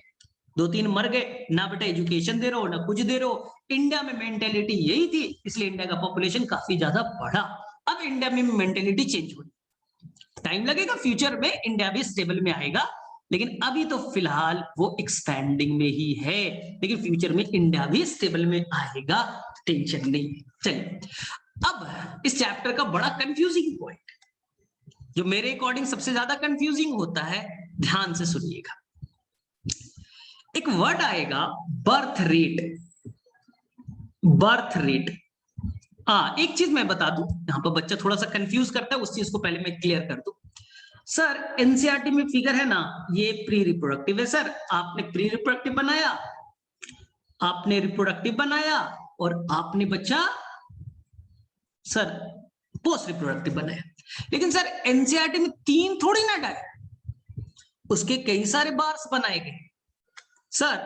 2-3 मर गए ना, बेटा एजुकेशन दे रहे हो ना कुछ दे रहे हो। इंडिया में मेंटेलिटी यही थी, इसलिए इंडिया का पॉपुलेशन काफी ज्यादा बढ़ा। अब इंडिया में मेंटेलिटी चेंज हुई, टाइम लगेगा, फ्यूचर में इंडिया भी स्टेबल में आएगा, लेकिन अभी तो फिलहाल वो एक्सपैंडिंग में ही है, लेकिन फ्यूचर में इंडिया भी स्टेबल में आएगा, टेंशन नहीं। चलिए अब इस चैप्टर का बड़ा कंफ्यूजिंग पॉइंट, जो मेरे अकॉर्डिंग सबसे ज्यादा कंफ्यूजिंग होता है, ध्यान से सुनिएगा। एक वर्ड आएगा बर्थ रेट, बर्थ रेट। हाँ एक चीज मैं बता दूं, यहां पर बच्चा थोड़ा सा कंफ्यूज करता है, उस चीज को पहले मैं क्लियर कर दूं। सर एनसीईआरटी में फिगर है ना, ये प्री रिप्रोडक्टिव है सर, आपने प्री रिप्रोडक्टिव बनाया, आपने रिप्रोडक्टिव बनाया, और आपने बच्चा सर पोस्ट रिप्रोडक्टिव बनाया। लेकिन सर एनसीईआरटी में 3 थोड़ी ना डाले, उसके कई सारे बार्स बनाए गए सर।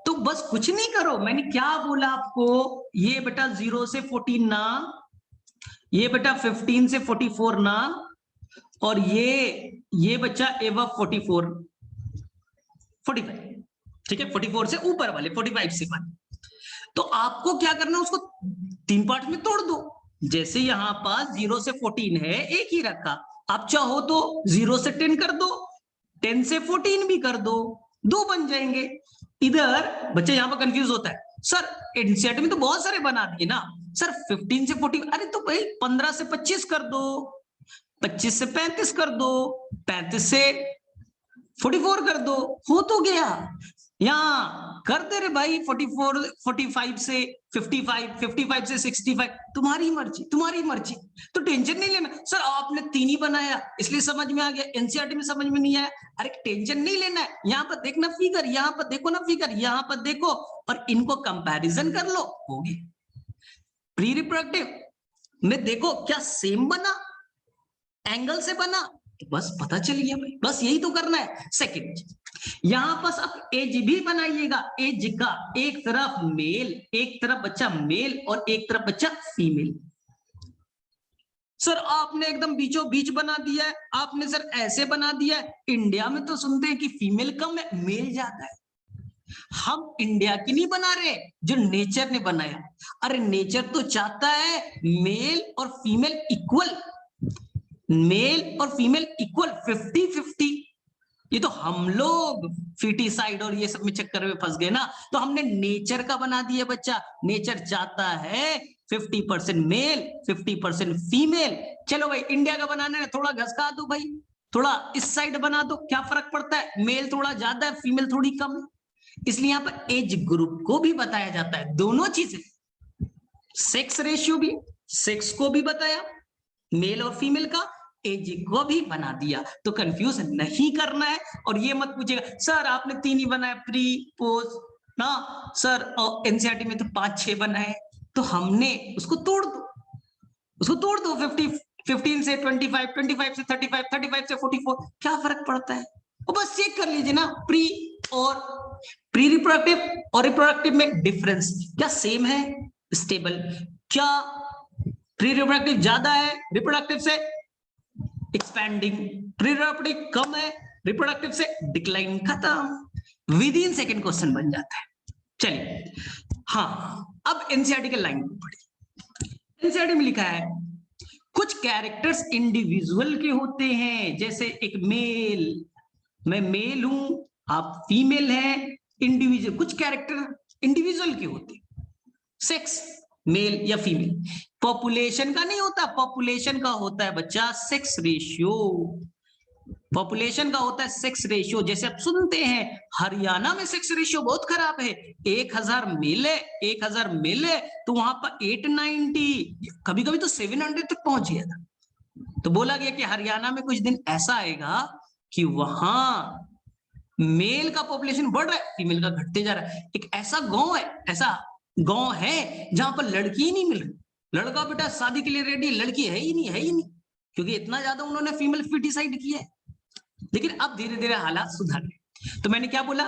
तो बस कुछ नहीं करो, मैंने क्या बोला आपको, ये बेटा 0 से 14 ना, ये बेटा 15 से 44 ना, और ये बच्चा एवं 44 45, ठीक है, 44 से ऊपर वाले 45 से वाले। तो आपको क्या करना है, उसको 3 पार्ट में तोड़ दो। जैसे यहां पास 0 से 14 है, एक ही रखा, आप चाहो तो 0 से 10 कर दो, 10 से 14 भी कर दो, 2 बन जाएंगे। इधर बच्चा यहां पर कंफ्यूज होता है, सर एनसीईआरटी में तो बहुत सारे बना दिए ना सर, 15 से 14, अरे तो भाई 15 से 25 कर दो, 25 से 35 कर दो, 35 से 44 कर दो, हो तो गया। यहाँ कर दे रे भाई 44, 45 से 55, 55 से 65, तुम्हारी मर्जी, तुम्हारी मर्जी। तो टेंशन नहीं लेना सर, आपने 3 ही बनाया इसलिए समझ में आ गया, एनसीईआरटी में समझ में नहीं आया, अरे टेंशन नहीं लेना है। यहाँ पर देखना फिगर, यहाँ पर देखो ना फिगर, यहाँ पर देखो, और इनको कंपैरिजन कर लो, हो गया। प्री रिप्रोडक्टिव में देखो क्या सेम बना, एंगल से बना, तो बस पता चल गया भाई, बस यही तो करना है। सेकंड, यहां पर आप एज भी बनाइएगा, एज का एक तरफ मेल, एक तरफ बच्चा मेल और एक तरफ बच्चा फीमेल। सर आपने एकदम बीचों बीच बना दिया है, आपने सर ऐसे बना दिया है। इंडिया में तो सुनते हैं कि फीमेल कम है मेल ज्यादा है, हम इंडिया की नहीं बना रहे, जो नेचर ने बनाया। अरे नेचर तो चाहता है मेल और फीमेल इक्वल, मेल और फीमेल इक्वल 50-50। ये तो हम लोग फिटिसाइड और ये सब में चक्कर में फंस गए ना, तो हमने नेचर का बना दिया बच्चा। नेचर चाहता है 50% मेल 50% फीमेल। चलो भाई इंडिया का बनाना है, थोड़ा घसका दो भाई, थोड़ा इस साइड बना दो, क्या फर्क पड़ता है, मेल थोड़ा ज्यादा है फीमेल थोड़ी कम है। इसलिए यहाँ पर एज ग्रुप को भी बताया जाता है, दोनों चीजें, सेक्स रेशियो भी, सेक्स को भी बताया मेल और फीमेल का, एज को भी बना दिया। तो कंफ्यूज नहीं करना है, और ये मत पूछेगा सर आपने 3 ही बनाया प्री पोस्ट ना सर, एनसीईआरटी में तो 5-6 बनाए, तो हमने उसको तोड़ दो, उसको तोड़ दो, 15 से 25, 25 से 35, 35 से 44, क्या फर्क पड़ता है। और बस चेक कर लीजिए ना, प्री और प्री रिप्रोडक्टिव और रिप्रोडक्टिव में डिफरेंस क्या सेम है, स्टेबल, क्या प्री रिप्रोडक्टिव ज्यादा है रिप्रोडक्टिव से, एक्सपैंडिंग, प्री रिप्रोडक्टिव कम है रिप्रोडक्टिव से, डिक्लाइन, खत्म, विद इन सेकंड क्वेश्चन बन जाता है। चलिए हाँ, अब एनसीईआरटी के लाइन को पढ़िए। एनसीईआरटी में लिखा है कुछ कैरेक्टर्स इंडिविजुअल के होते हैं, जैसे एक मेल, मैं मेल हूं आप फीमेल है, इंडिविजुअल, कुछ कैरेक्टर इंडिविजुअल के होते हैं, सेक्स मेल या फीमेल। पॉपुलेशन का नहीं होता, पॉपुलेशन का होता है बच्चा सेक्स रेशियो, पॉपुलेशन का होता है सेक्स रेशियो। जैसे आप सुनते हैं हरियाणा में सेक्स रेशियो बहुत खराब है, 1000 मेल है, 1000 मेल है, तो वहां पर 890, कभी कभी तो 700 तक पहुंच गया था। तो बोला गया कि हरियाणा में कुछ दिन ऐसा आएगा कि वहां मेल का पॉपुलेशन बढ़ रहा है, फीमेल का घटते जा रहा है। एक ऐसा गांव है, ऐसा गांव है जहां पर लड़की ही नहीं मिल रही, लड़का बेटा शादी के लिए रेडी, लड़की है ही नहीं, है ही नहीं, क्योंकि इतना ज्यादा उन्होंने फीमेल फिटिसाइड किया है। लेकिन अब धीरे धीरे हालात सुधर रहे। तो मैंने क्या बोला,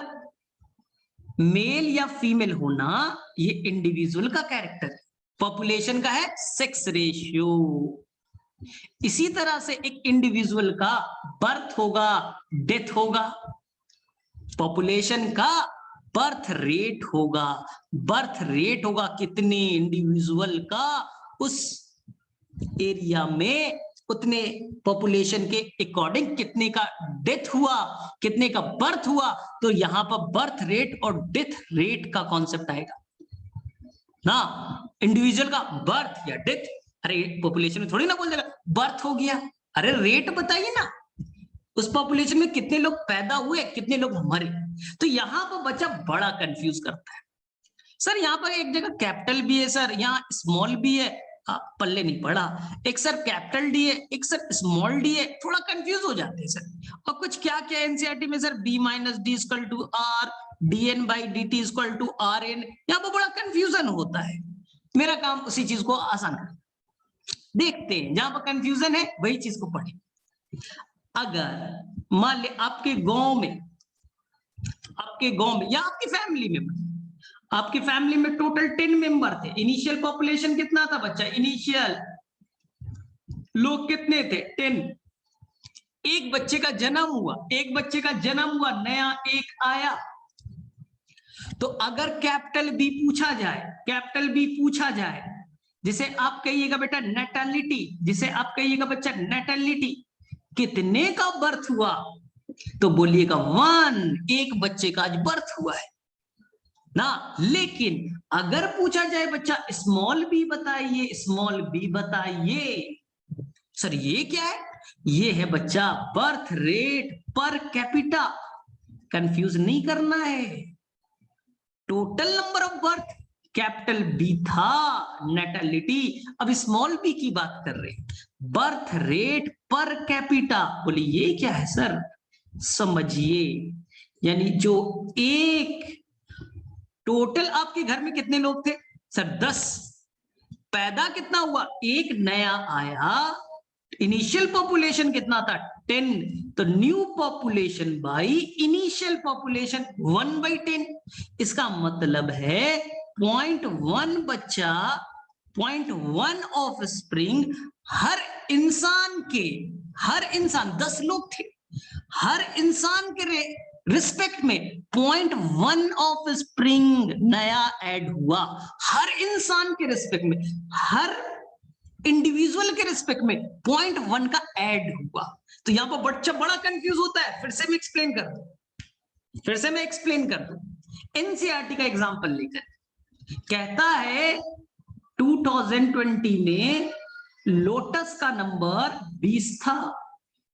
मेल या फीमेल होना ये इंडिविजुअल का कैरेक्टर है, पॉपुलेशन का है सेक्स रेशियो। इसी तरह से एक इंडिविजुअल का बर्थ होगा, डेथ होगा, पॉपुलेशन का बर्थ रेट होगा, बर्थ रेट होगा कितने इंडिविजुअल का उस एरिया में, उतने पॉपुलेशन के अकॉर्डिंग कितने का डेथ हुआ, कितने का बर्थ हुआ। तो यहां पर बर्थ रेट और डेथ रेट का कॉन्सेप्ट आएगा ना, इंडिविजुअल का बर्थ या डेथ। अरे पॉपुलेशन में थोड़ी ना बोल देगा बर्थ हो गया, अरे रेट बताइए ना, उस पॉपुलेशन में कितने लोग पैदा हुए, कितने लोग मरे। तो यहां पर बच्चा बड़ा कंफ्यूज करता है, सर यहाँ पर एक जगह कैपिटल भी है सर, यहाँ स्मॉल भी है, पल्ले नहीं पड़ा, एक सर कैपिटल डी है, एक सर स्मॉल डी है, थोड़ा कंफ्यूज हो जाते हैं सर। और कुछ क्या क्या एनसीईआरटी में sir B minus D equal to R, D N by D T equal to R N, यहाँ पर बड़ा कंफ्यूजन होता है। मेरा काम उसी चीज को आसान कर, देखते हैं जहां पर कंफ्यूजन है वही चीज को पढ़े। अगर मान ले आपके गांव में या आपकी फैमिली में, आपकी फैमिली में टोटल 10 मेंबर थे, इनिशियल पॉपुलेशन कितना था बच्चा, इनिशियल लोग कितने थे 10। एक बच्चे का जन्म हुआ, नया एक आया। तो अगर कैपिटल बी पूछा जाए, जिसे आप कहिएगा बेटा नेटलिटी, जिसे आप कहिएगा बच्चा नेटलिटी, कितने का बर्थ हुआ, तो बोलिएगा 1, एक बच्चे का आज बर्थ हुआ है ना। लेकिन अगर पूछा जाए बच्चा स्मॉल बी बताइए, सर ये क्या है, ये है बच्चा birth rate per capita. Confuse नहीं करना है, total number of birth capital B था, नेटलिटी, अब स्मॉल बी की बात कर रहे, बर्थ रेट पर कैपिटा। बोलिए ये क्या है सर, समझिए, यानी जो एक टोटल आपके घर में कितने लोग थे सर 10, पैदा कितना हुआ, एक नया आया, इनिशियल पॉपुलेशन कितना था 10, तो new population by initial population 1/10। इसका मतलब है 0.1 बच्चा, 0.1 ऑफ स्प्रिंग हर इंसान 10 लोग थे, हर इंसान के रिस्पेक्ट में 0.1 ऑफ स्प्रिंग नया ऐड हुआ, हर इंसान के रिस्पेक्ट में, हर इंडिविजुअल के रिस्पेक्ट में 0.1 का ऐड हुआ। तो यहां पर बच्चा बड़ा कंफ्यूज होता है, फिर से मैं एक्सप्लेन कर दूं, एनसीईआरटी का एग्जांपल लेकर कहता है 2020 में लोटस का नंबर 20 था,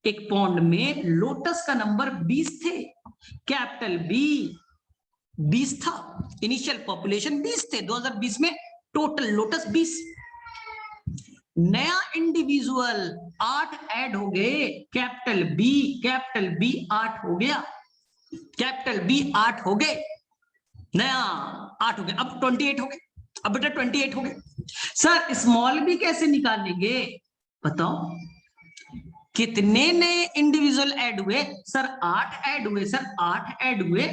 एक पॉन्ड में लोटस का नंबर 20 थे, कैपिटल बी 20 था, इनिशियल पॉपुलेशन 20 थे, 2020 में टोटल लोटस 20, नया इंडिविजुअल 8 ऐड हो गए, कैपिटल बी 8 हो गया, कैपिटल बी 8 हो गए, नया 8 हो गया, अब 28 हो गए, अब बेटा 28 हो गए। सर स्मॉल बी कैसे निकालेंगे बताओ, कितने नए इंडिविजुअल ऐड हुए, सर 8 ऐड हुए, सर 8 ऐड हुए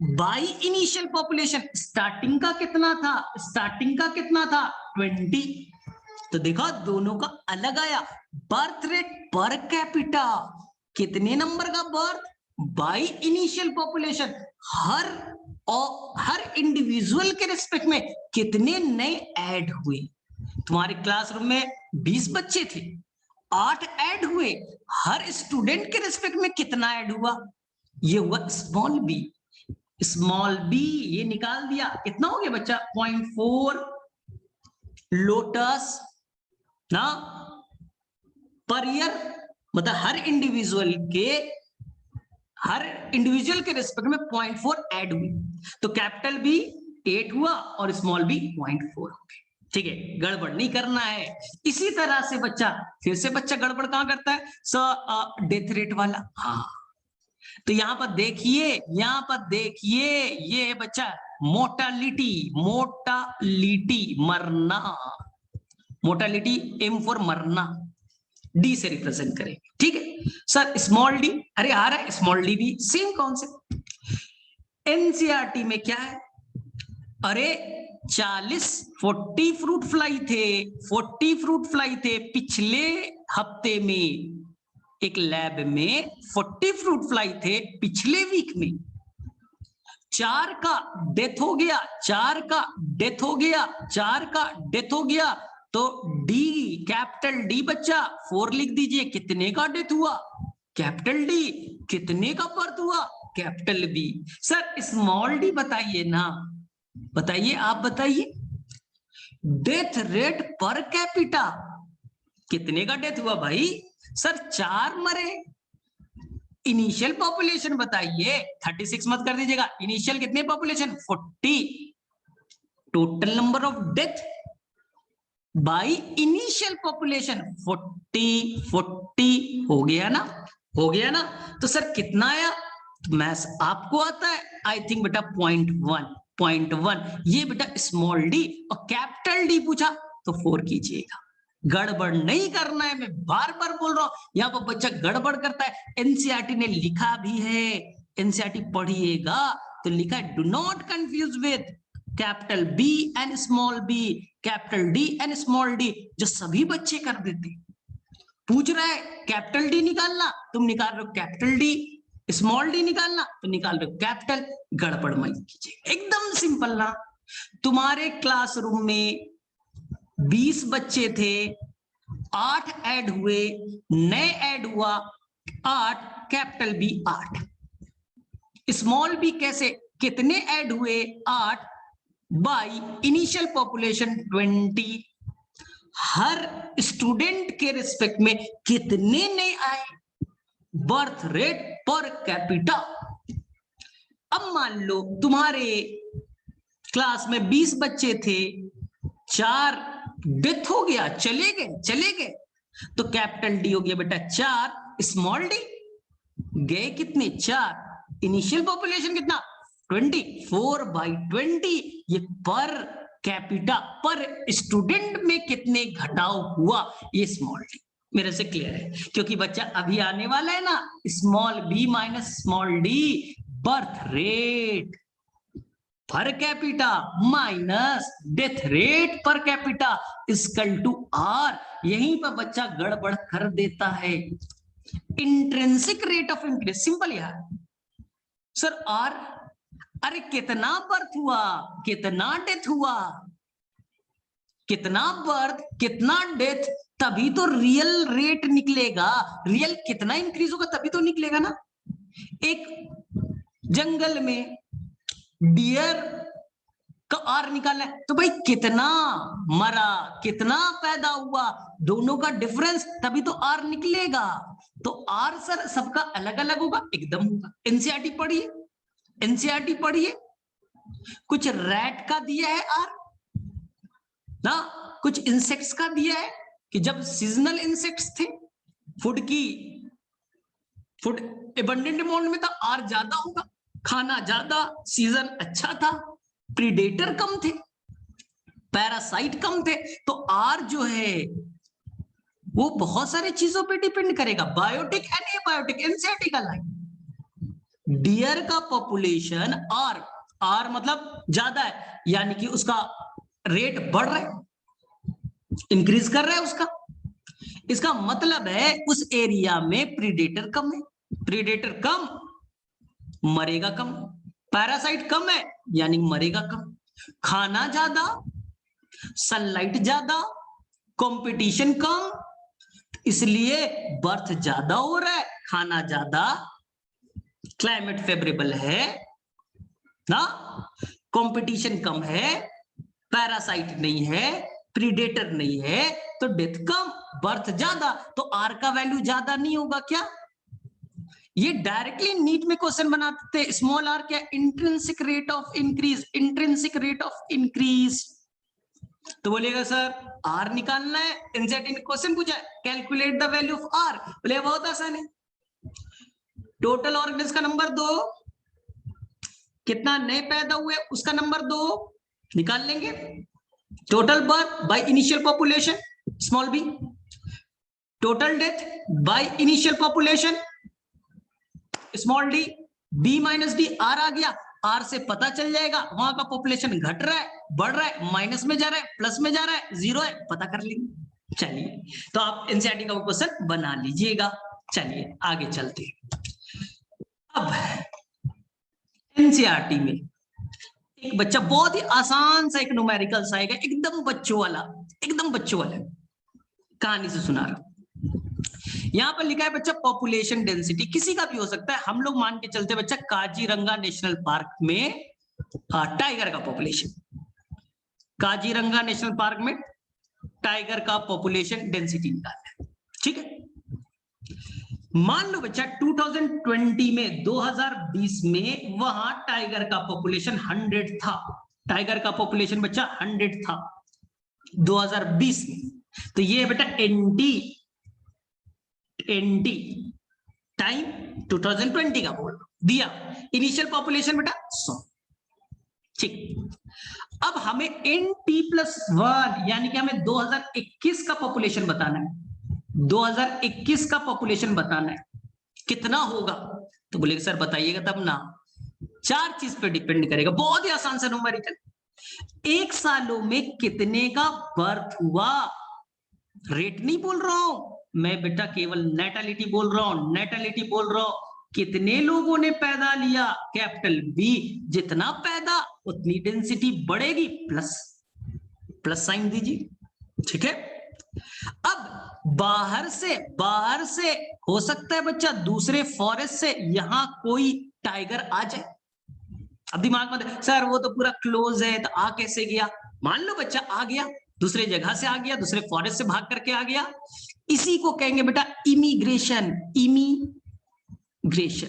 बाई इनिशियल पॉपुलेशन, स्टार्टिंग का कितना था 20। तो देखा दोनों का अलग आया, बर्थ रेट पर कैपिटा, कितने नंबर का birth by initial population, her individual के रिस्पेक्ट में कितने नए ऐड हुए। तुम्हारे क्लासरूम में 20 बच्चे थे, 8 ऐड हुए, हर स्टूडेंट के रिस्पेक्ट में कितना ऐड हुआ, ये हुआ स्मॉल बी, ये निकाल दिया, कितना हो गया बच्चा 0.4 लोटस ना पर ईयर, मतलब हर इंडिविजुअल के रिस्पेक्ट में 0.4 ऐड हुई, तो कैपिटल बी 8 हुआ और स्मॉल बी 0.4 हो गए। ठीक है, गड़बड़ नहीं करना है। इसी तरह से बच्चा फिर से गड़बड़ कहां करता है, डेथ रेट वाला। हाँ, तो यहां पर देखिए ये है बच्चा मोर्टालिटी, मरना, मोर्टालिटी एम फॉर मरना, डी से रिप्रेजेंट करेंगे। ठीक है सर, स्मॉल डी, अरे आ रहा है स्मॉल डी भी सेम कॉन्सेप्ट, एनसीईआरटी में क्या है, अरे 40 फ्रूट फ्लाई थे पिछले हफ्ते में, एक लैब में 40 फ्रूट फ्लाई थे पिछले वीक में, 4 का डेथ हो गया, 4 का डेथ हो गया, तो डी, कैपिटल डी बच्चा 4 लिख दीजिए, कितने का डेथ हुआ, कैपिटल डी, कितने का बर्थ हुआ, capital B. Sir small D बताइए ना, बताइए, आप बताइए, डेथ रेट पर कैपिटा कितने का डेथ हुआ भाई, सर 4 मरे। इनिशियल पॉपुलेशन बताइए, 36 मत कर दीजिएगा, इनिशियल कितने population 40, total number of death by initial population 40 हो गया ना, हो गया ना। तो सर कितना आया, तो मैथ्स आपको आता है, आई थिंक बेटा 0.1, ये बेटा स्मॉल डी, और कैपिटल डी पूछा तो 4 कीजिएगा, गड़बड़ नहीं करना है, मैं बार बार बोल रहा हूं, यहाँ पर बच्चा गड़बड़ करता है। एनसीईआरटी ने लिखा भी है, एनसीईआरटी पढ़िएगा तो लिखा है, do not confuse with capital B and small B, capital D and small D, जो सभी बच्चे कर देते। पूछ रहा है कैपिटल डी निकालना, तुम निकाल रहे हो कैपिटल डी, स्मॉल डी निकालना तो निकाल रहे हो कैपिटल, गड़बड़ मत कीजिए, एकदम सिंपल ना। तुम्हारे क्लासरूम में 20 बच्चे थे, 8 ऐड हुए, नए ऐड हुआ 8, कैपिटल बी 8, स्मॉल बी कैसे, कितने ऐड हुए 8 by initial population 20, her student के रिस्पेक्ट में कितने नए आए, बर्थ रेट पर कैपिटा। अब मान लो तुम्हारे क्लास में 20 बच्चे थे, 4 डेथ हो गया, चले गए, तो कैपिटल डी हो गया बेटा 4, स्मॉल डी गए कितने 4, इनिशियल पॉपुलेशन कितना 20, 4/20, ये पर कैपिटा, पर स्टूडेंट में कितने घटाव हुआ, ये स्मॉल डी। मेरे से क्लियर है, क्योंकि बच्चा अभी आने वाला है ना, small B minus small D, birth rate per capita minus death rate per capita equal to R. यहीं पर बच्चा गड़बड़ कर देता है। Intrinsic rate of increase, simple यार सर, आर, अरे कितना बर्थ हुआ, कितना डेथ हुआ, कितना बर्थ कितना डेथ, तभी तो रियल रेट निकलेगा, रियल कितना इंक्रीज होगा तभी तो निकलेगा ना। एक जंगल में डियर का आर निकालना है तो भाई कितना मरा कितना पैदा हुआ, दोनों का डिफरेंस, तभी तो आर निकलेगा। तो आर सर सबका अलग अलग होगा, एकदम होगा। एनसीईआरटी पढ़िए, एनसीईआरटी पढ़िए, कुछ रैट का दिया है आर ना, कुछ इंसेक्ट्स का दिया है कि जब सीजनल इंसेक्ट्स थे, फूड एबंडेंट अमाउंट में था, आर ज्यादा होगा, खाना ज्यादा, सीजन अच्छा था, प्रीडेटर कम थे, पैरासाइट कम थे, तो आर जो है वो बहुत सारे चीजों पे डिपेंड करेगा, बायोटिक एंड एबायोटिक। एनसीईआरटी का लाइन, डियर का पॉपुलेशन आर मतलब ज्यादा है, यानी कि उसका रेट बढ़ रहा है, इंक्रीज कर रहा है उसका, इसका मतलब है उस एरिया में प्रीडेटर कम है, प्रीडेटर कम मरेगा कम, पैरासाइट कम है यानी मरेगा कम, खाना ज्यादा, सनलाइट ज्यादा, कंपटीशन कम, इसलिए बर्थ ज्यादा हो रहा है, खाना ज्यादा, क्लाइमेट फेवरेबल है ना, कंपटीशन कम है, पैरासाइट नहीं है, प्रीडेटर नहीं है, तो डेथ कम, बर्थ ज्यादा, तो आर का वैल्यू ज्यादा नहीं होगा क्या? ये डायरेक्टली नीट में क्वेश्चन बनाते थे, स्मॉल आर क्या, intrinsic rate of increase, intrinsic rate of increase. तो बोलेगा सर आर निकालना है, एनसीईआरटी ने क्वेश्चन पूछा है, calculate the value of R, बोले बहुत आसान है, टोटल ऑर्गेनिज का नंबर 2, कितना नए पैदा हुए उसका नंबर 2 निकाल लेंगे, total birth by initial population small B, total death by initial population small D, B minus D, R आ गया, आर से पता चल जाएगा वहां का पॉपुलेशन घट रहा है, बढ़ रहा है, माइनस में जा रहा है, प्लस में जा रहा है, जीरो है, पता कर लेंगे। चलिए, तो आप एनसीईआरटी का क्वेश्चन बना लीजिएगा। चलिए आगे चलते हैं। अब एनसीईआरटी में एक बच्चा बहुत ही आसान सा एक न्यूमेरिकल सा आएगा, एकदम बच्चों वाला, एकदम बच्चों वाला कहानी से सुना रहा। यहां पर लिखा है बच्चा पॉपुलेशन डेंसिटी, किसी का भी हो सकता है, हम लोग मान के चलते बच्चा काजीरंगा नेशनल पार्क में टाइगर का पॉपुलेशन, काजीरंगा नेशनल पार्क में टाइगर का पॉपुलेशन डेंसिटी निकालना है। ठीक है, मान लो बच्चा 2020 में 2020 में वहां टाइगर का पॉपुलेशन 100 था, टाइगर का पॉपुलेशन बच्चा 100 था 2020 में। तो ये बेटा एनटी टाइम 2020 का बोल दिया, इनिशियल पॉपुलेशन बेटा 100। ठीक, अब हमें NT+1 यानी कि हमें 2021 का पॉपुलेशन बताना है, 2021 का पॉपुलेशन बताना है, कितना होगा? तो बोले सर बताइएगा तब ना। 4 चीज पे डिपेंड करेगा, बहुत ही आसान सा न्यूमेरिकल। 1 सालों में कितने का बर्थ हुआ, रेट नहीं बोल रहा हूं मैं बेटा, केवल नेटलिटी बोल रहा हूं, नेटलिटी बोल रहा हूं। कितने लोगों ने पैदा लिया, कैपिटल बी, जितना पैदा उतनी डेंसिटी बढ़ेगी, प्लस साइन दीजिए। ठीक है, अब बाहर से हो सकता है बच्चा दूसरे फॉरेस्ट से यहां कोई टाइगर आ जाए। अब दिमाग में सर वो तो पूरा क्लोज है, तो आ कैसे गया? मान लो बच्चा आ गया, दूसरे जगह से आ गया, दूसरे फॉरेस्ट से भाग करके आ गया, इसी को कहेंगे बेटा immigration. Immigration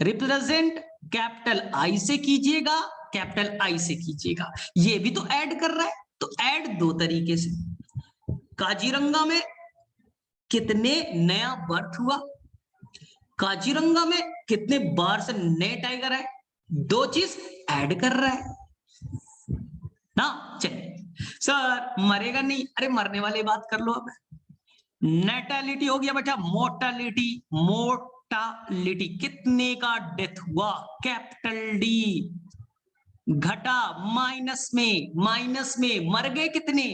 represent capital I से कीजिएगा, कैपिटल आई से कीजिएगा। ये भी तो ऐड कर रहा है, तो ऐड 2 तरीके से। काजीरंगा में कितने नया बर्थ हुआ, काजीरंगा में कितने बार से नए टाइगर है, 2 चीज ऐड कर रहा है ना। चलिए सर मरेगा नहीं, अरे मरने वाली बात कर लो। अब नेटलिटी हो गया बेटा, मोर्टालिटी, मोर्टालिटी कितने का डेथ हुआ, कैपिटल डी, घटा माइनस में मर गए कितने?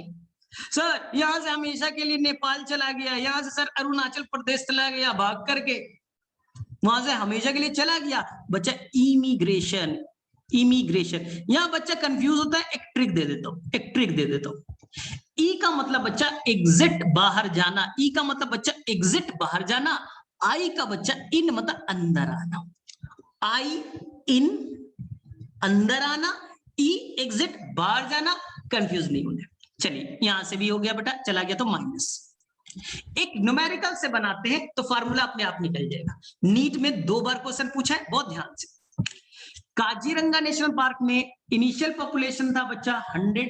सर यहां से हमेशा के लिए नेपाल चला गया, यहां से सर अरुणाचल प्रदेश चला गया भाग करके, वहां से हमेशा के लिए चला गया। बच्चा इमिग्रेशन, इमिग्रेशन। यहां बच्चा कंफ्यूज होता है, एक ट्रिक दे देता हूं। ई का मतलब बच्चा एग्जिट बाहर जाना, ई का मतलब बच्चा एग्जिट बाहर जाना, आई का बच्चा इन मतलब अंदर आना, आई इन अंदर आना, ई एग्जिट बाहर जाना, कंफ्यूज नहीं होने। चलिए यहां से भी हो गया बेटा, चला गया तो माइनस। एक न्यूमेरिकल से बनाते हैं तो फार्मूला अपने आप निकल जाएगा। नीट में 2 बार क्वेश्चन पूछा है, बहुत ध्यान से। काजीरंगा नेशनल पार्क में इनिशियल पॉपुलेशन था बच्चा 100,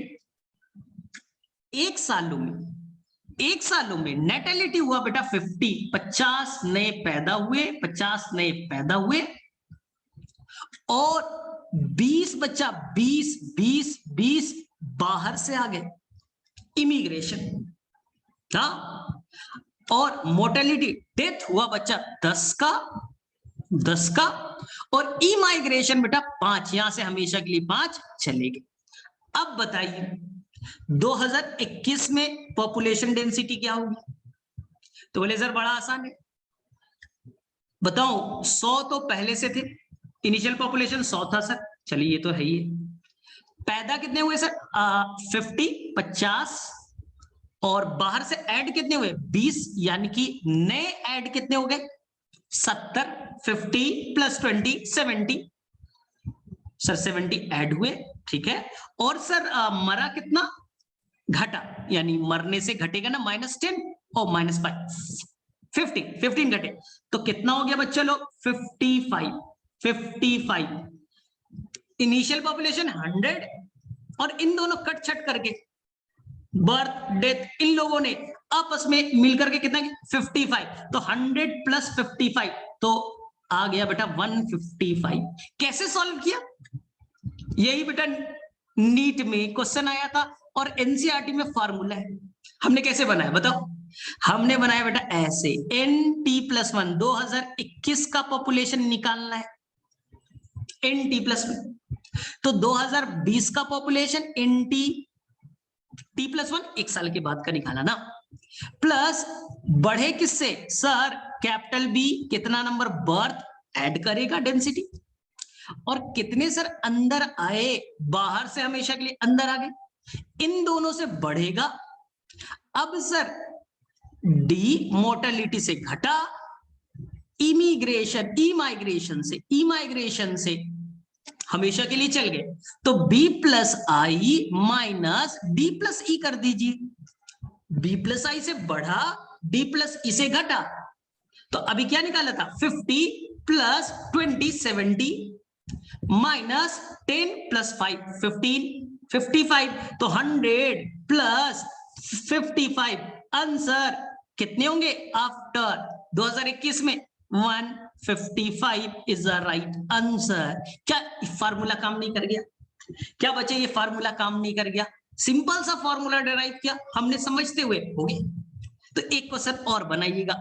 1 सालों में नेटलिटी हुआ बेटा 50, 50 नए पैदा हुए, 50 नए पैदा हुए, और 20 बच्चा 20 बाहर से आ गए, इमिग्रेशन। हाँ, और मोर्टेलिटी डेथ हुआ बच्चा 10 का, और इमाइग्रेशन बेटा 5, यहां से हमेशा के लिए 5 चले गए। अब बताइए 2021 में पॉपुलेशन डेंसिटी क्या होगी? तो बोले सर बड़ा आसान है, बताओ 100 तो पहले से थे, इनिशियल पॉपुलेशन 100 था सर, चलिए ये तो है ही है। पैदा कितने हुए सर? 50, 50, और बाहर से ऐड कितने हुए? 20, यानी कि नए ऐड कितने हो गए? 70, 50 + 20 70, सर 70 ऐड हुए, ठीक है। और सर मरा कितना? घटा, यानी मरने से घटेगा ना, -10 और -5, 15 घटे, तो कितना हो गया बच्चा लोग? 55। इनिशियल पॉपुलेशन 100, और इन दोनों कट छट करके बर्थ डेथ इन लोगों ने आपस में मिलकर के कितना? 55, तो 100 + 55, तो आ गया बेटा 155। कैसे सॉल्व किया? यही बेटा नीट में क्वेश्चन आया था, और एनसीईआरटी में फार्मूला है। हमने कैसे बनाया बताओ? हमने बनाया बेटा ऐसे, NT+1 2021 का पॉपुलेशन निकालना है, एन टी प्लस वन। तो 2020 का population N T plus one, एक साल के बाद का निकाला ना, प्लस बढ़े किससे सर, कैपिटल बी, कितना नंबर बर्थ ऐड करेगा डेंसिटी, और कितने सर अंदर आए, बाहर से हमेशा के लिए अंदर आ गए, इन दोनों से बढ़ेगा। अब सर डी मोर्टेलिटी से घटा, इमाइग्रेशन से हमेशा के लिए चल गए, तो बी प्लस आई माइनस डी प्लस ई कर दीजिए। बी प्लस आई से बढ़ा, डी प्लस ई से घटा, तो अभी क्या निकाला था 50 प्लस 20 70 माइनस 10 प्लस 5 15 55, तो 100 प्लस 55 आंसर कितने होंगे आफ्टर 2021 में 155 इज द राइट आंसर। क्या फार्मूला काम नहीं कर गया? क्या बच्चे ये फार्मूला काम नहीं कर गया? सिंपल सा फार्मूला डिराइव किया हमने, समझते हुए हो गया। तो एक क्वेश्चन और बनाइएगा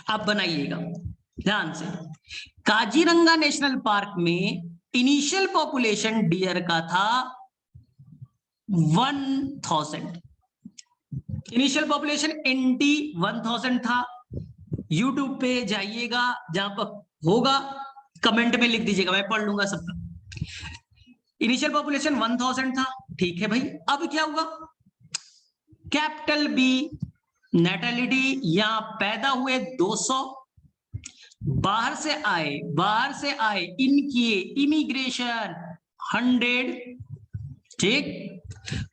आप बनाइएगा ध्यान से। काजीरंगा नेशनल पार्क में इनिशियल पॉपुलेशन डियर का था 1000, इनिशियल पॉपुलेशन एनटी 1000 था। यूट्यूब पे जाइएगा, जहां पर होगा कमेंट में लिख दीजिएगा, मैं पढ़ लूंगा सबका। इनिशियल पॉपुलेशन 1000 था, ठीक है भाई। अब क्या हुआ, कैपिटल बी नेटेलिटी, यहां पैदा हुए 200, बाहर से आए इनकी इमिग्रेशन 100, ठीक,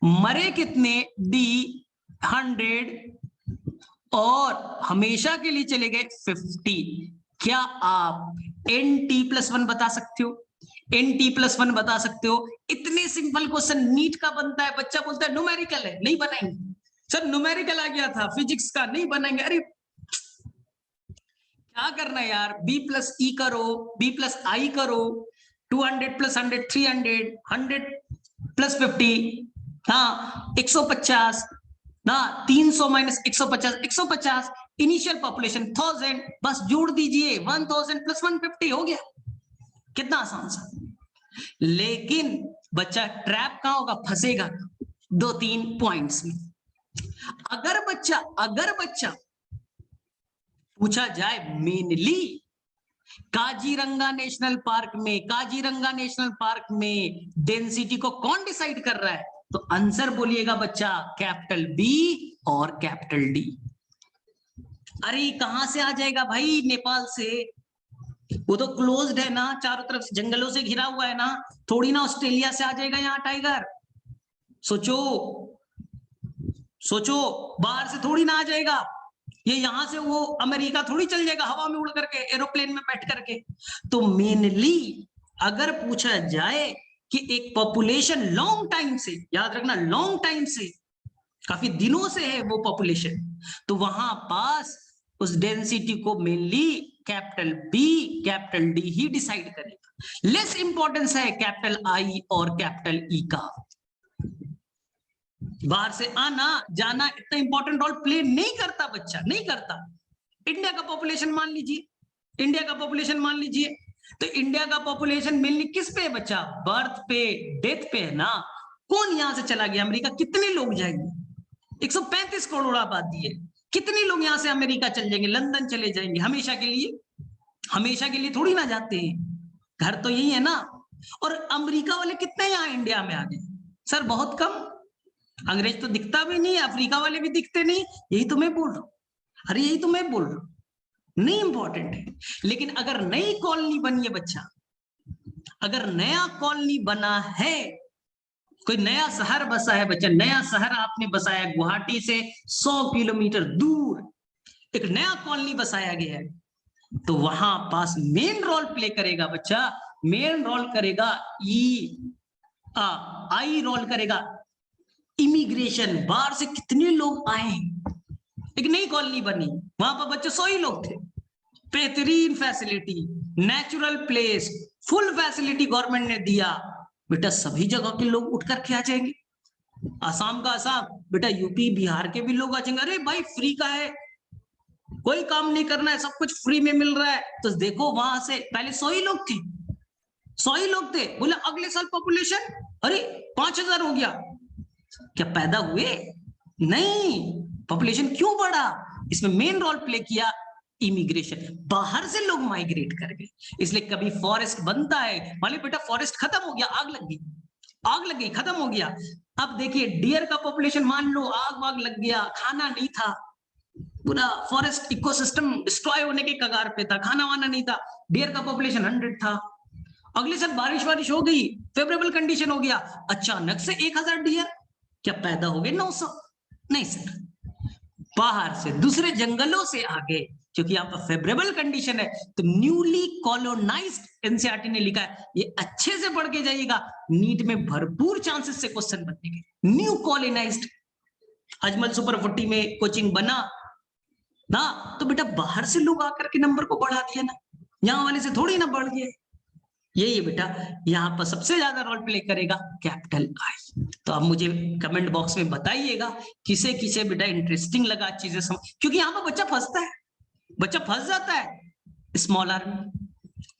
मरे कितने डी 100, और हमेशा के लिए चले गए 50। क्या आप एन टी प्लस वन बता सकते हो? एन टी प्लस वन बता सकते हो? इतने सिंपल क्वेश्चन नीट का बनता है, बच्चा बोलता है न्यूमेरिकल है, नहीं बनाएंगे सर, न्यूमेरिकल आ गया था फिजिक्स का, नहीं बनाएंगे। अरे क्या करना है यार, बी प्लस ई करो, बी प्लस आई करो, 200 प्लस 100 300, 100 प्लस 50, हाँ 150 ना, 300 माइनस 150 150, इनिशियल पॉपुलेशन 1000, बस जोड़ दीजिए 1000 प्लस 150 हो गया। कितना आसान सा। लेकिन बच्चा ट्रैप कहां होगा, फंसेगा 2-3 पॉइंट्स में। अगर बच्चा पूछा जाए मेनली काजीरंगा नेशनल पार्क में डेंसिटी को कौन डिसाइड कर रहा है, तो आंसर बोलिएगा बच्चा कैपिटल बी और कैपिटल डी। अरे कहां से आ जाएगा भाई, नेपाल से, वो तो क्लोज्ड है ना, चारों तरफ जंगलों से घिरा हुआ है ना, थोड़ी ना ऑस्ट्रेलिया से आ जाएगा यहाँ टाइगर। सोचो बाहर से थोड़ी ना आ जाएगा, ये यहां से वो अमेरिका थोड़ी चल जाएगा हवा में उड़ करके, एरोप्लेन में बैठ करके। तो मेनली अगर पूछा जाए कि एक पॉपुलेशन लॉन्ग टाइम से, याद रखना लॉन्ग टाइम से, काफी दिनों से है वो पॉपुलेशन, तो वहां पास उस डेंसिटी को mainly capital B capital D ही डिसाइड करेगा। लेस इंपॉर्टेंस है कैपिटल आई और कैपिटल ई का। बाहर से आना जाना इतना इंपॉर्टेंट रोल प्ले नहीं करता बच्चा, नहीं करता। इंडिया का पॉपुलेशन मान लीजिए, तो इंडिया का पॉपुलेशन मेनली किस पे है बच्चा, बर्थ पे, डेथ पे है ना। कौन यहां से चला गया अमेरिका, कितने लोग जाएंगे, 135 करोड़ आबादी है, कितने लोग यहां से अमेरिका चल जाएंगे, लंदन चले जाएंगे हमेशा के लिए थोड़ी ना जाते हैं, घर तो यही है ना। और अमेरिका वाले कितने यहाँ इंडिया में आ गए सर, बहुत कम। अंग्रेज तो दिखता भी नहीं, अफ्रीका वाले भी दिखते नहीं, यही तो मैं बोल रहा हूं। अरे यही तो मैं बोल रहा हूं, नहीं इंपॉर्टेंट है। लेकिन अगर नई कॉलोनी बनी है बच्चा, अगर नया कॉलोनी बना है, कोई नया शहर बसा है बच्चा, नया शहर आपने बसाया गुवाहाटी से 100 किलोमीटर दूर, एक नया कॉलोनी बसाया गया है, तो वहां पास मेन रोल प्ले करेगा बच्चा, मेन रोल करेगा आई रोल करेगा इमिग्रेशन। बाहर से कितने लोग आए, एक नई कॉलोनी बनी, वहां पर बच्चे 100 ही लोग थे, बेहतरीन facility, natural place, full facility government ने दिया, बेटा सभी जगह के लोग उठ करके आ जाएंगे। आसाम का आसाम, बेटा यूपी बिहार के भी लोग आ जाएंगे। अरे भाई फ्री का है, कोई काम नहीं करना है, सब कुछ फ्री में मिल रहा है। तो देखो वहां से पहले 100 ही लोग थे, 100 ही लोग थे, बोले अगले साल पॉपुलेशन अरे 5000 हो गया। क्या पैदा हुए? नहीं। पॉपुलेशन क्यों बढ़ा? इसमें मेन रोल प्ले किया इमिग्रेशन, बाहर से लोग माइग्रेट कर गए। इसलिए कभी फॉरेस्ट बनता है, मान लो बेटा फॉरेस्ट खत्म हो गया, आग लग गई, आग लग गई, खत्म हो गया। अब देखिए डियर का पॉपुलेशन, मान लो आग वाग लग गया, खाना नहीं था, पूरा फॉरेस्ट इकोसिस्टम डिस्ट्रॉय होने के कगार पे था, खाना वाना नहीं था, डियर का पॉपुलेशन 100 था। अगले साल बारिश वारिश हो गई, फेवरेबल कंडीशन हो गया, अचानक से 1000 डियर, क्या पैदा हो गए 900? नहीं सर, बाहर से दूसरे जंगलों से आ गए, क्योंकि यहाँ पर फेवरेबल कंडीशन है। तो न्यूली कॉलोनाइज्ड, एनसीईआरटी ने लिखा है, ये अच्छे से पढ़ के जाइएगा, नीट में भरपूर चांसेस से क्वेश्चन बनने के। न्यू कॉलोनाइज्ड, अजमल सुपर 40 में कोचिंग बना ना, तो बेटा बाहर से लोग आकर के नंबर को बढ़ा दिया ना, यहाँ वाले से थोड़ी ना बढ़ गया। यही है बेटा, यहाँ पर सबसे ज्यादा रोल प्ले करेगा कैपिटल आई। तो आप मुझे कमेंट बॉक्स में बताइएगा किसे किसे बेटा इंटरेस्टिंग लगा चीजें समझ, क्योंकि यहाँ पर बच्चा फंसता है, बच्चा फंस जाता है स्मॉल आर में,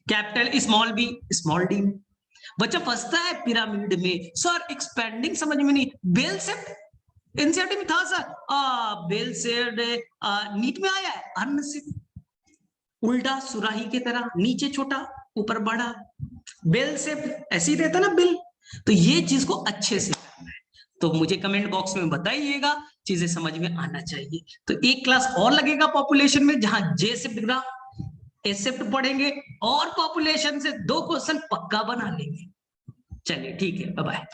capital small B small D में, बच्चा फंसता है पिरामिड में। सर एक्सपेंडिंग समझ में नहीं, बेल शेप्ड एनसीईआरटी में था सर, बेल शेप्ड नीट में आया है, अनशिप उल्टा सुराही की तरह, नीचे छोटा ऊपर बड़ा, बेल शेप ऐसे ही रहता ना बिल। तो ये चीज को अच्छे से करना है, तो मुझे कमेंट बॉक्स में बताइएगा, चीजें समझ में आना चाहिए। तो एक क्लास और लगेगा पॉपुलेशन में, जहां जे शिफ्ट ग्राफ ए शिफ्ट पढ़ेंगे, और पॉपुलेशन से 2 क्वेश्चन पक्का बना लेंगे। चलिए ठीक है, बाय बाय।